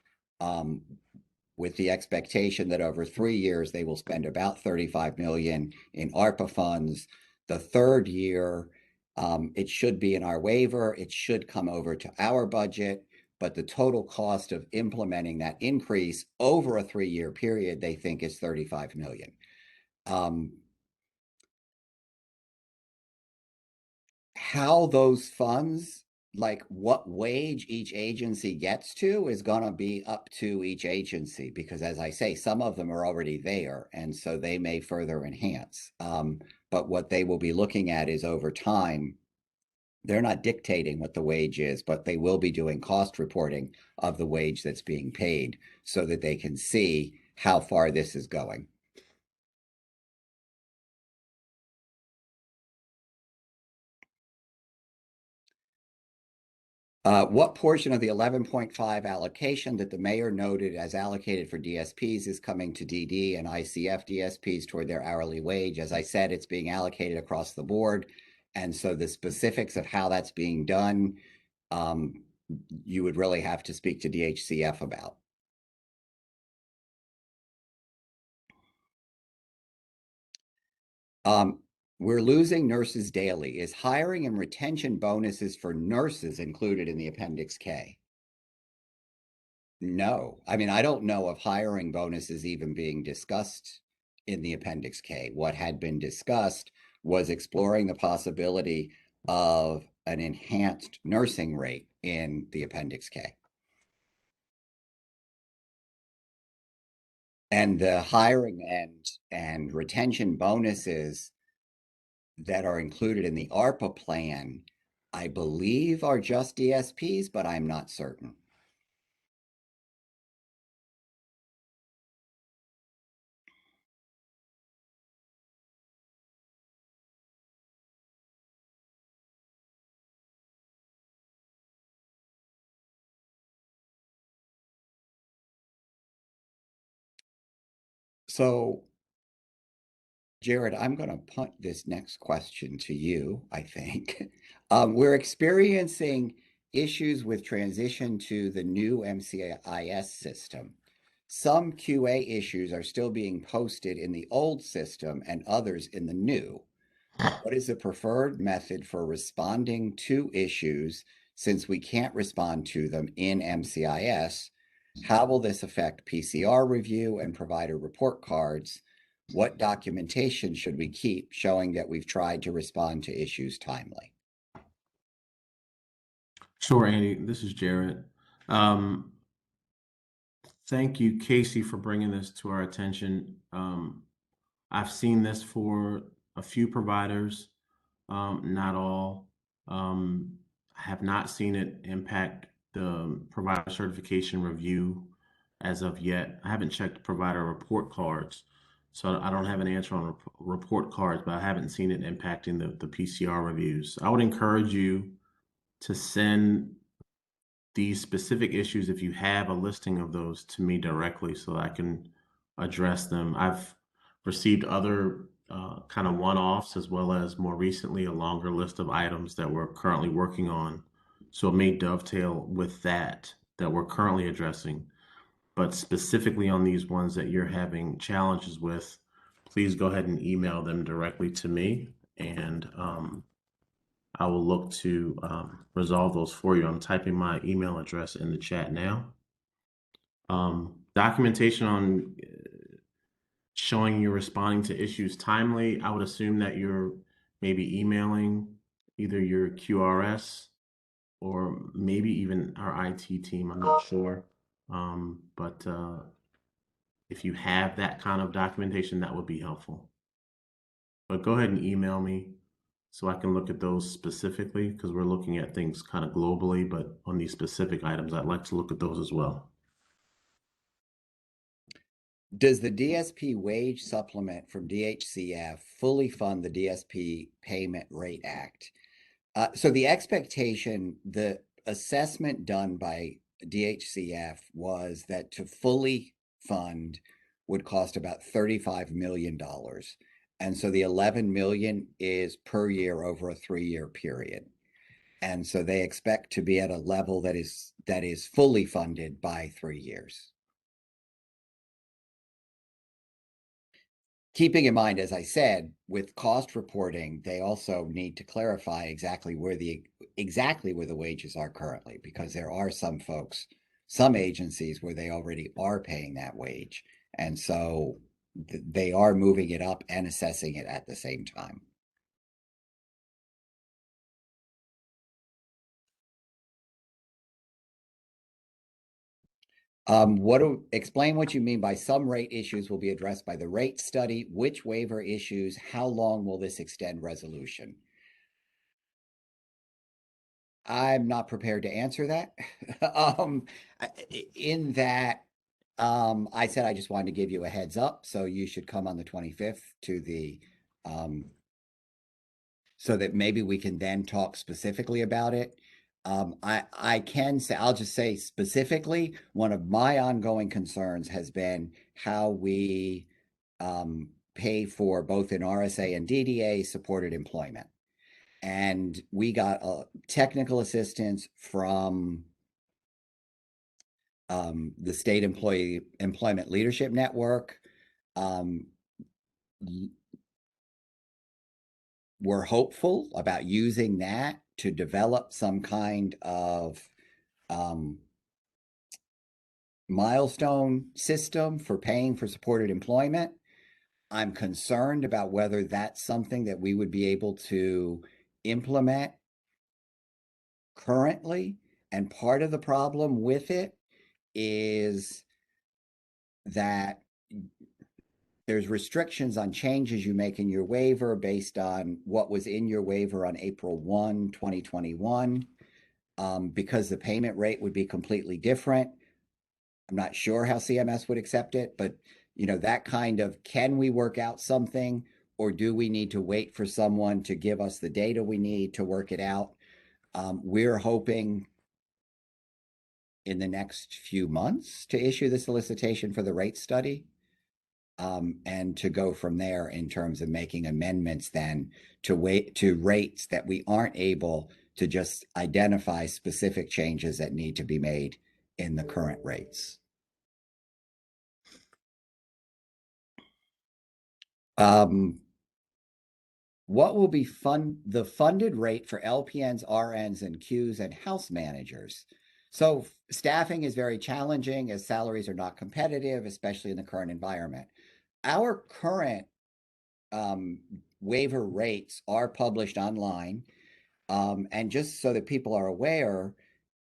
with the expectation that over 3 years they will spend about 35 million in ARPA funds. The third year, it should be in our waiver. It should come over to our budget, but the total cost of implementing that increase over a 3-year period, they think is 35 million. How those funds, like what wage each agency gets to, is going to be up to each agency, because as I say, some of them are already there, and so they may further enhance. But what they will be looking at is over time, they're not dictating what the wage is, but they will be doing cost reporting of the wage that's being paid so that they can see how far this is going. What portion of the 11.5 allocation that the mayor noted as allocated for DSPs is coming to DD and ICF DSPs toward their hourly wage? As I said, it's being allocated across the board. And so the specifics of how that's being done, you would really have to speak to DHCF about. We're losing nurses daily. Is hiring and retention bonuses for nurses included in the Appendix K? No. I mean, I don't know of hiring bonuses even being discussed in the Appendix K. What had been discussed was exploring the possibility of an enhanced nursing rate in the Appendix K. And the hiring and retention bonuses that are included in the ARPA plan, I believe, are just DSPs, but I'm not certain. So, Jared, I'm going to punt this next question to you, I think. We're experiencing issues with transition to the new MCIS system. Some QA issues are still being posted in the old system and others in the new. What is the preferred method for responding to issues Since we can't respond to them in MCIS, how will this affect PCR review and provider report cards? What documentation should we keep showing that we've tried to respond to issues timely? Sure, Andy. This is Jared. Um, Thank you, Casey, for bringing this to our attention. I've seen this for a few providers, not all. I have not seen it impact the provider certification review as of yet. I haven't checked provider report cards, so I don't have an answer on report cards, but I haven't seen it impacting the PCR reviews. I would encourage you to send these specific issues, if you have a listing of those, to me directly so I can address them. I've received other kind of one-offs, as well as more recently a longer list of items that we're currently working on. So it may dovetail with that we're currently addressing. But specifically on these ones that you're having challenges with, please go ahead and email them directly to me, and I will look to resolve those for you. I'm typing my email address in the chat now. Documentation on showing you're responding to issues timely. I would assume that you're maybe emailing either your QRS or maybe even our IT team. I'm not sure. But if you have that kind of documentation, that would be helpful. But go ahead and email me so I can look at those specifically, because we're looking at things kind of globally, but on these specific items, I'd like to look at those as well. Does the DSP wage supplement from DHCF fully fund the DSP Payment Rate Act? So the expectation, the assessment done by DHCF was that to fully fund would cost about $35 million. And so the 11 million is per year over a 3-year period. And so they expect to be at a level that is fully funded by 3 years. Keeping in mind, as I said, with cost reporting, they also need to clarify exactly where the wages are currently, because there are some folks, some agencies where they already are paying that wage. And so they are moving it up and assessing it at the same time. Explain what you mean by some rate issues will be addressed by the rate study. Which waiver issues? How long will this extend resolution? I'm not prepared to answer that. In that, I said I just wanted to give you a heads up, so you should come on the 25th to the, so that maybe we can then talk specifically about it. I can say, I'll just say specifically, one of my ongoing concerns has been how we pay for both in RSA and DDA supported employment. And we got technical assistance from the State Employment Leadership Network. We're hopeful about using that to develop some kind of milestone system for paying for supported employment. I'm concerned about whether that's something that we would be able to implement currently. And part of the problem with it is that there's restrictions on changes you make in your waiver based on what was in your waiver on April 1, 2021, because the payment rate would be completely different. I'm not sure how CMS would accept it, but that kind of, can we work out something, or do we need to wait for someone to give us the data we need to work it out? We're hoping in the next few months to issue the solicitation for the rate study, and to go from there in terms of making amendments then to rates that we aren't able to just identify specific changes that need to be made in the current rates. What will be the funded rate for LPNs, RNs, and Qs and house managers? So staffing is very challenging as salaries are not competitive, especially in the current environment. Our current waiver rates are published online. And just so that people are aware,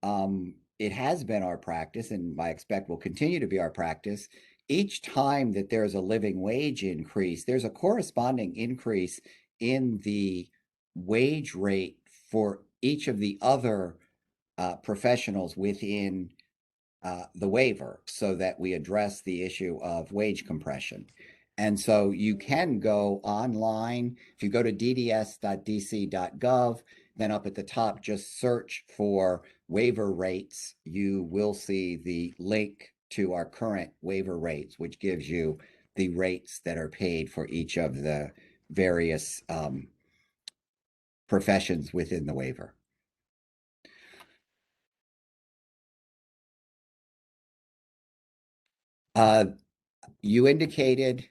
it has been our practice, and I expect will continue to be our practice. Each time that there's a living wage increase, there's a corresponding increase in the wage rate for each of the other professionals within the waiver so that we address the issue of wage compression. And so you can go online. If you go to dds.dc.gov, then up at the top, just search for waiver rates. You will see the link to our current waiver rates, which gives you the rates that are paid for each of the various professions within the waiver. You indicated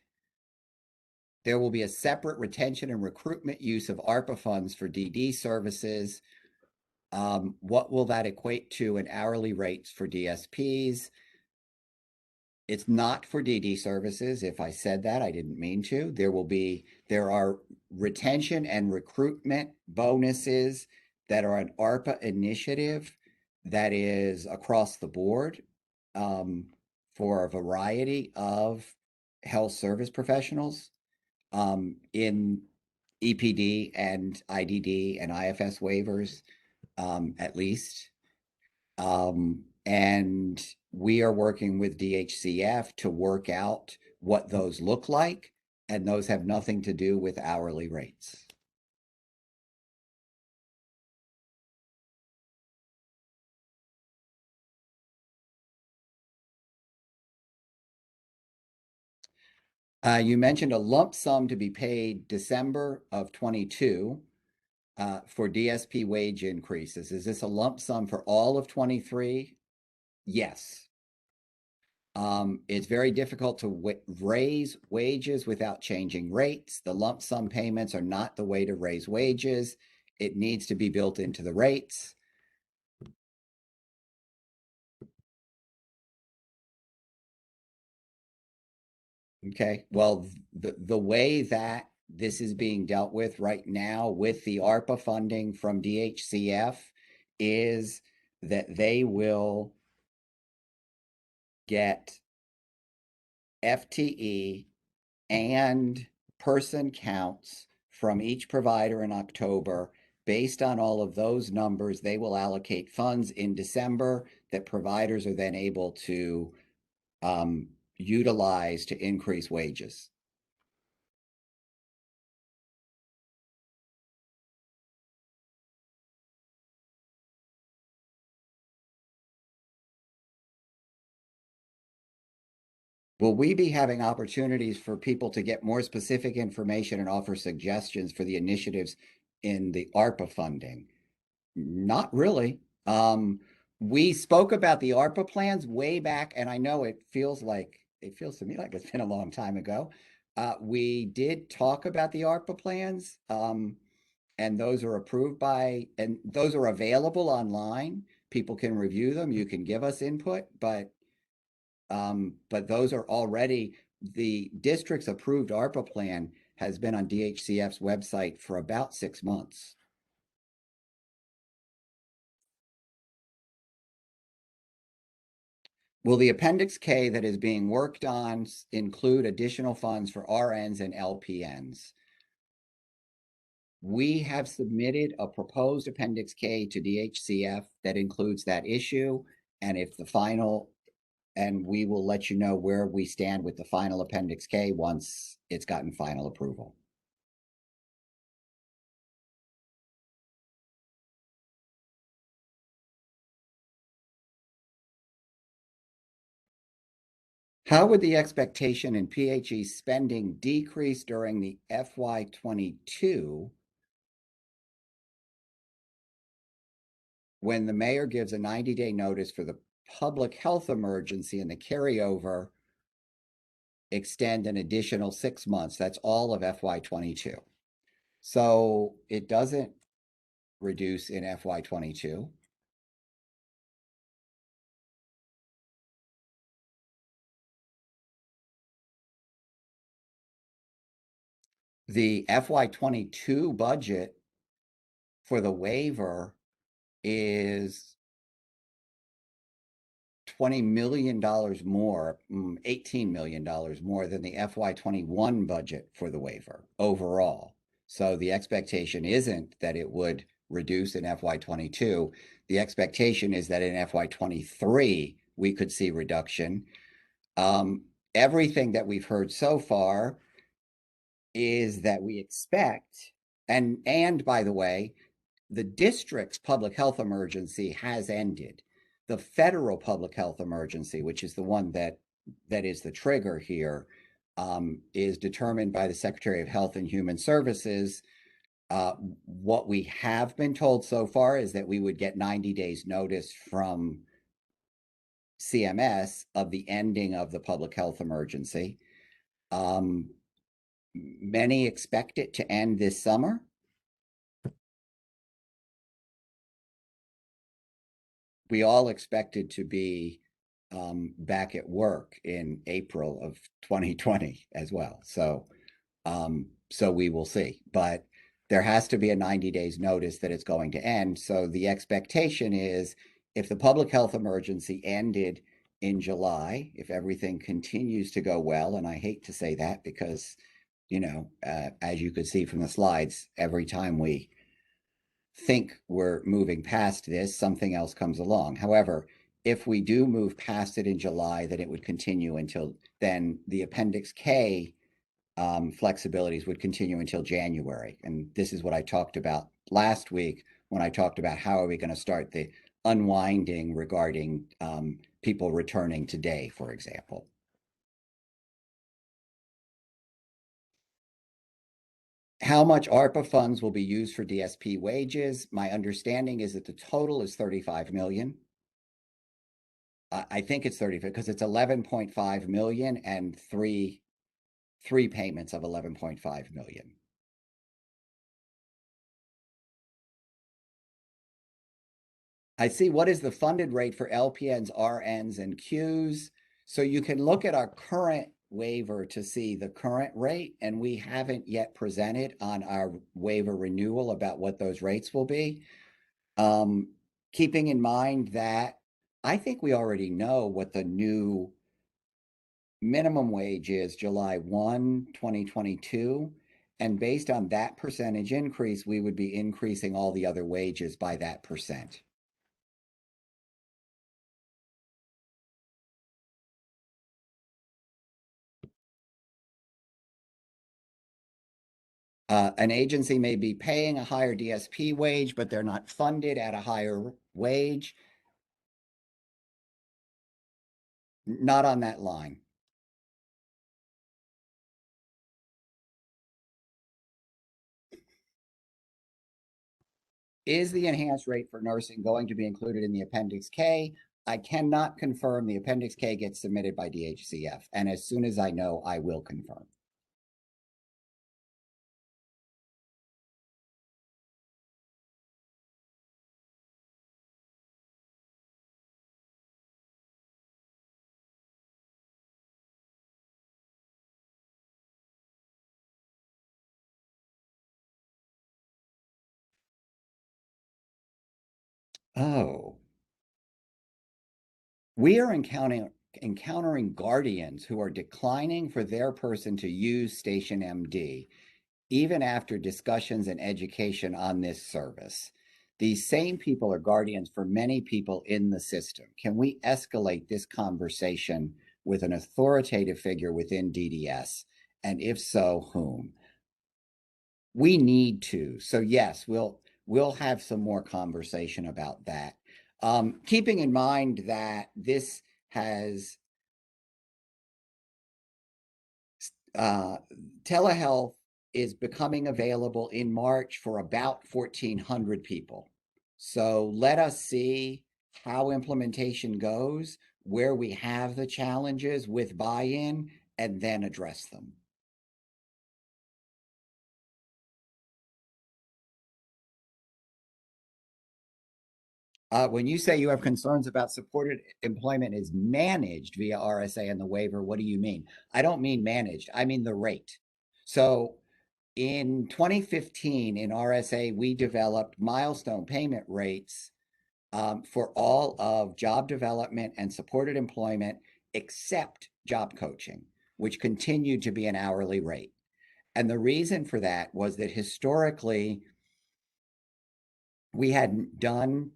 there will be a separate retention and recruitment use of ARPA funds for DD services. What will that equate to in hourly rates for DSPs? It's not for DD services. If I said that, I didn't mean to. There are retention and recruitment bonuses that are an ARPA initiative that is across the board for a variety of health service professionals in EPD and IDD and IFS waivers, at least. And we are working with DHCF to work out what those look like, and those have nothing to do with hourly rates. You mentioned a lump sum to be paid December of 22 for DSP wage increases. Is this a lump sum for all of 23? Yes. It's very difficult to raise wages without changing rates. The lump sum payments are not the way to raise wages. It needs to be built into the rates. Okay, well, the way that this is being dealt with right now with the ARPA funding from DHCF is that they will get FTE and person counts from each provider in October. Based on all of those numbers, they will allocate funds in December that providers are then able to utilize to increase wages. Will we be having opportunities for people to get more specific information and offer suggestions for the initiatives in the ARPA funding? Not really. We spoke about the ARPA plans way back, and I know it feels to me like it's been a long time ago. We did talk about the ARPA plans, and those are and those are available online. People can review them. You can give us input, but those are already the district's approved ARPA plan has been on DHCF's website for about 6 months. Will the Appendix K that is being worked on include additional funds for RNs and LPNs? We have submitted a proposed Appendix K to DHCF that includes that issue, and we will let you know where we stand with the final Appendix K once it's gotten final approval. How would the expectation in PHE spending decrease during the FY22 when the mayor gives a 90-day notice for the public health emergency and the carryover extend an additional 6 months? That's all of FY22. So it doesn't reduce in FY22. The FY22 budget for the waiver is $20 million more, $18 million more than the FY21 budget for the waiver overall. So the expectation isn't that it would reduce in FY22. The expectation is that in FY23, we could see reduction. Everything that we've heard so far is that we expect, and by the way, the district's public health emergency has ended. The federal public health emergency, which is the one that is the trigger here, is determined by the Secretary of Health and Human Services. What we have been told so far is that we would get 90 days notice from CMS of the ending of the public health emergency. Many expect it to end this summer. We all expected to be back at work in April of 2020 as well. So we will see. But there has to be a 90 days notice that it's going to end. So the expectation is if the public health emergency ended in July, if everything continues to go well, and I hate to say that because, as you could see from the slides, every time we think we're moving past this, something else comes along. However, if we do move past it in July, then it would continue until then the Appendix K flexibilities would continue until January. And this is what I talked about last week when I talked about how are we going to start the unwinding regarding people returning today, for example. How much ARPA funds will be used for DSP wages? My understanding is that the total is 35 million. I think it's 35 because it's 11.5 million and three payments of 11.5 million. I see what is the funded rate for LPNs, RNs, and Qs. So you can look at our current waiver to see the current rate, and we haven't yet presented on our waiver renewal about what those rates will be. Keeping in mind that I think we already know what the new minimum wage is July 1, 2022. And based on that percentage increase, we would be increasing all the other wages by that percent. An agency may be paying a higher DSP wage, but they're not funded at a higher wage. Not on that line. Is the enhanced rate for nursing going to be included in the Appendix K? I cannot confirm. The Appendix K gets submitted by DHCF, and as soon as I know, I will confirm. Oh, we are encountering guardians who are declining for their person to use Station MD, even after discussions and education on this service. These same people are guardians for many people in the system. Can we escalate this conversation with an authoritative figure within DDS? And if so, whom? We need to. So yes, we'll have some more conversation about that. Keeping in mind that this has telehealth is becoming available in March for about 1,400 people. So let us see how implementation goes, where we have the challenges with buy-in, and then address them. When you say you have concerns about supported employment is managed via RSA and the waiver, what do you mean? I don't mean managed, I mean the rate. So in 2015 in RSA, we developed milestone payment rates for all of job development and supported employment except job coaching, which continued to be an hourly rate. And the reason for that was that historically, we hadn't done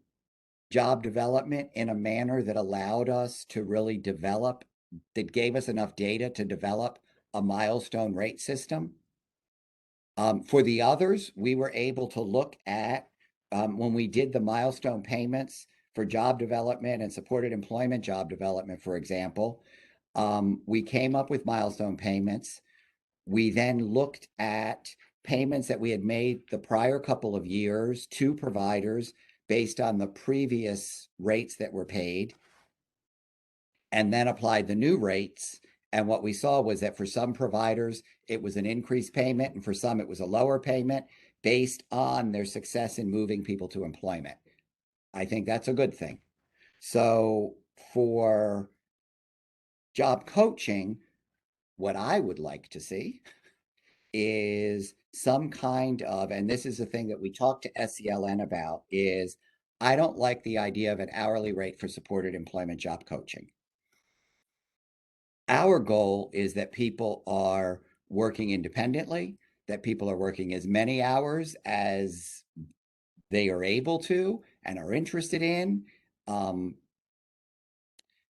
job development in a manner that allowed us to really develop, that gave us enough data to develop a milestone rate system. For the others, we were able to look at when we did the milestone payments for job development and supported employment job development, for example, we came up with milestone payments. We then looked at payments that we had made the prior couple of years to providers based on the previous rates that were paid, and then applied the new rates. And what we saw was that for some providers, it was an increased payment, and for some, it was a lower payment based on their success in moving people to employment. I think that's a good thing. So for job coaching, what I would like to see is some kind of, and this is the thing that we talked to SELN about, is I don't like the idea of an hourly rate for supported employment job coaching. Our goal is that people are working independently, that people are working as many hours as they are able to and are interested in,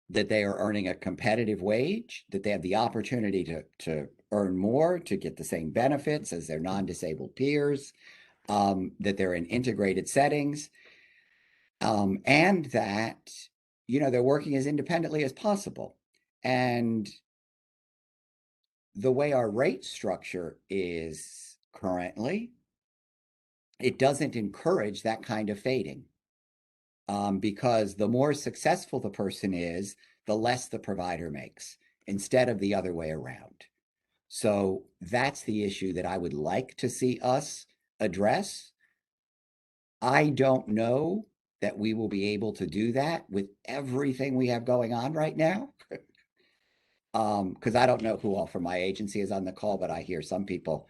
that they are earning a competitive wage, that they have the opportunity to earn more, to get the same benefits as their non-disabled peers, that they're in integrated settings, and that, they're working as independently as possible. And the way our rate structure is currently, it doesn't encourage that kind of fading, because the more successful the person is, the less the provider makes, instead of the other way around. So that's the issue that I would like to see us address. I don't know that we will be able to do that with everything we have going on right now. Because I don't know who all from my agency is on the call, but I hear some people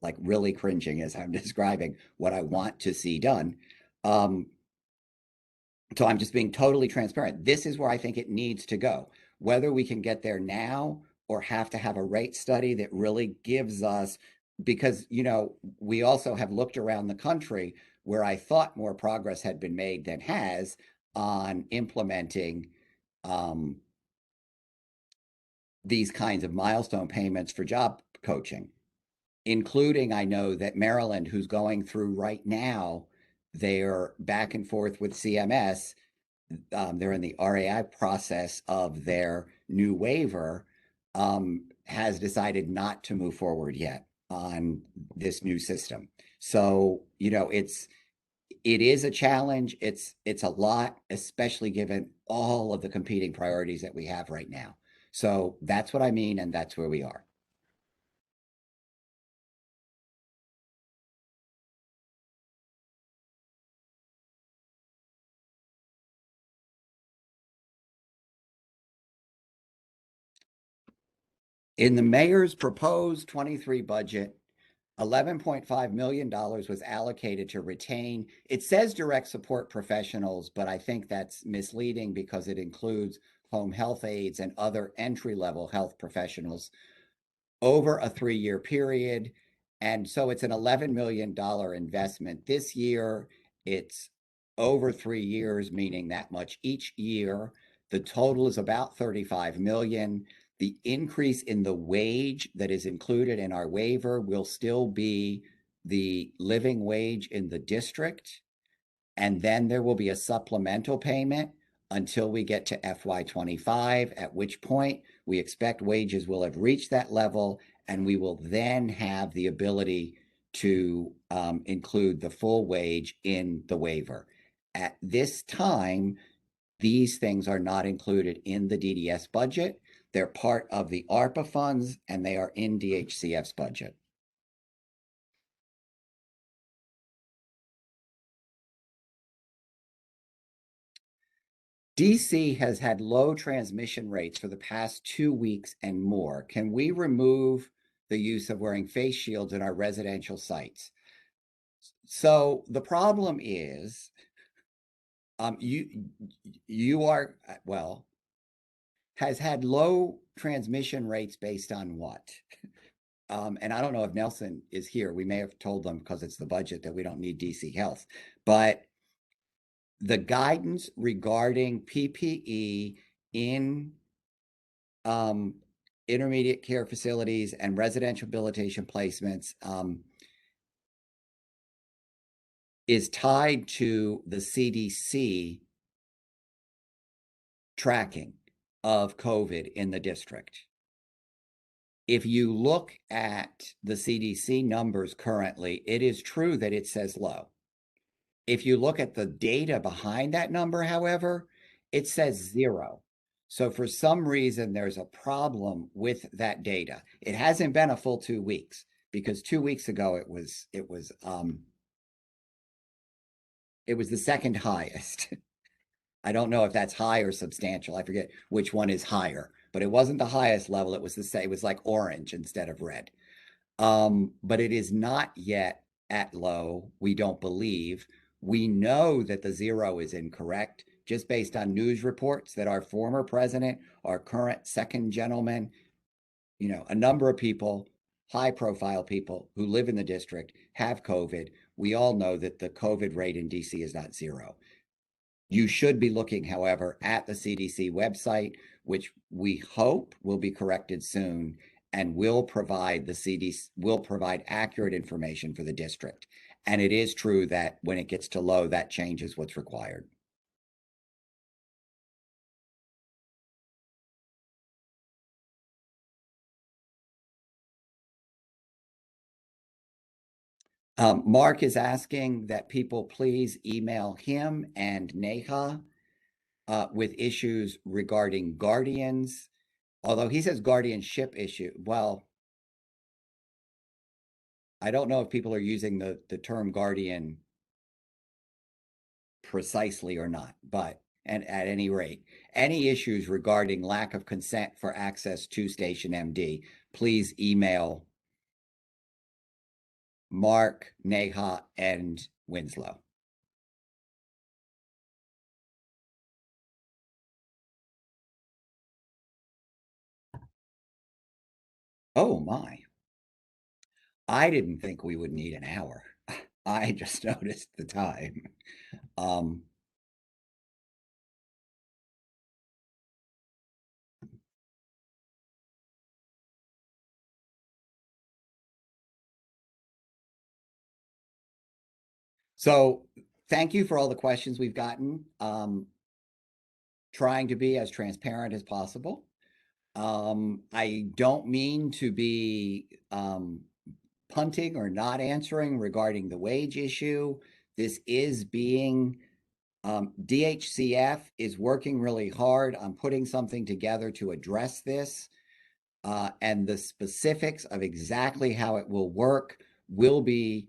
like really cringing as I'm describing what I want to see done. So I'm just being totally transparent. This is where I think it needs to go. Whether we can get there now or have to have a rate study that really gives us, because, we also have looked around the country where I thought more progress had been made than has on implementing these kinds of milestone payments for job coaching, including, I know that Maryland, who's going through right now, they're back and forth with CMS. They're in the RAI process of their new waiver, has decided not to move forward yet on this new system. So, it is a challenge. It's a lot, especially given all of the competing priorities that we have right now. So that's what I mean, and that's where we are. In the mayor's proposed 23 budget, $11.5 million was allocated to retain. It says direct support professionals, but I think that's misleading because it includes home health aides and other entry-level health professionals over a 3-year period. And so it's an $11 million investment. This year, it's over 3 years, meaning that much each year. The total is about 35 million. The increase in the wage that is included in our waiver will still be the living wage in the district. And then there will be a supplemental payment until we get to FY25, at which point we expect wages will have reached that level, and we will then have the ability to include the full wage in the waiver. At this time, these things are not included in the DDS budget. They're part of the ARPA funds, and they are in DHCF's budget. DC has had low transmission rates for the past 2 weeks and more. Can we remove the use of wearing face shields in our residential sites? So the problem is, you are, well, has had low transmission rates based on what? And I don't know if Nelson is here. We may have told them because it's the budget that we don't need DC Health, but the guidance regarding PPE in intermediate care facilities and residential rehabilitation placements is tied to the CDC tracking of COVID in the district. If you look at the CDC numbers currently, it is true that it says low. If you look at the data behind that number, however, it says 0. So for some reason, there's a problem with that data. It hasn't been a full 2 weeks because 2 weeks ago it was the second highest. I don't know if that's high or substantial. I forget which one is higher, but it wasn't the highest level. It was the same. It was like orange instead of red. But it is not yet at low. We don't believe. We know that the 0 is incorrect just based on news reports that our former president, our current second gentleman, a number of people, high profile people who live in the district have COVID. We all know that the COVID rate in DC is not 0. You should be looking, however, at the CDC website, which we hope will be corrected soon and will provide accurate information for the district. And it is true that when it gets to low, that changes what's required. Mark is asking that people please email him and Neha with issues regarding guardians. Although he says guardianship issue. Well, I don't know if people are using the term guardian precisely or not, but and at any rate, any issues regarding lack of consent for access to Station MD, please email Mark, Neha, and Winslow. Oh my. I didn't think we would need an hour. I just noticed the time. So thank you for all the questions we've gotten. Trying to be as transparent as possible. I don't mean to be punting or not answering regarding the wage issue. This is being DHCF is working really hard on putting something together to address this. And the specifics of exactly how it will work will be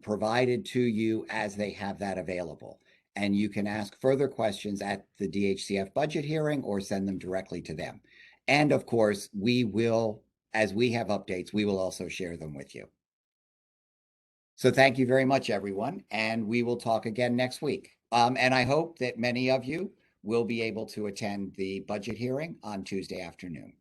provided to you as they have that available. And you can ask further questions at the DHCF budget hearing or send them directly to them. And of course, we will, as we have updates, we will also share them with you. So thank you very much, everyone. And we will talk again next week. And I hope that many of you will be able to attend the budget hearing on Tuesday afternoon.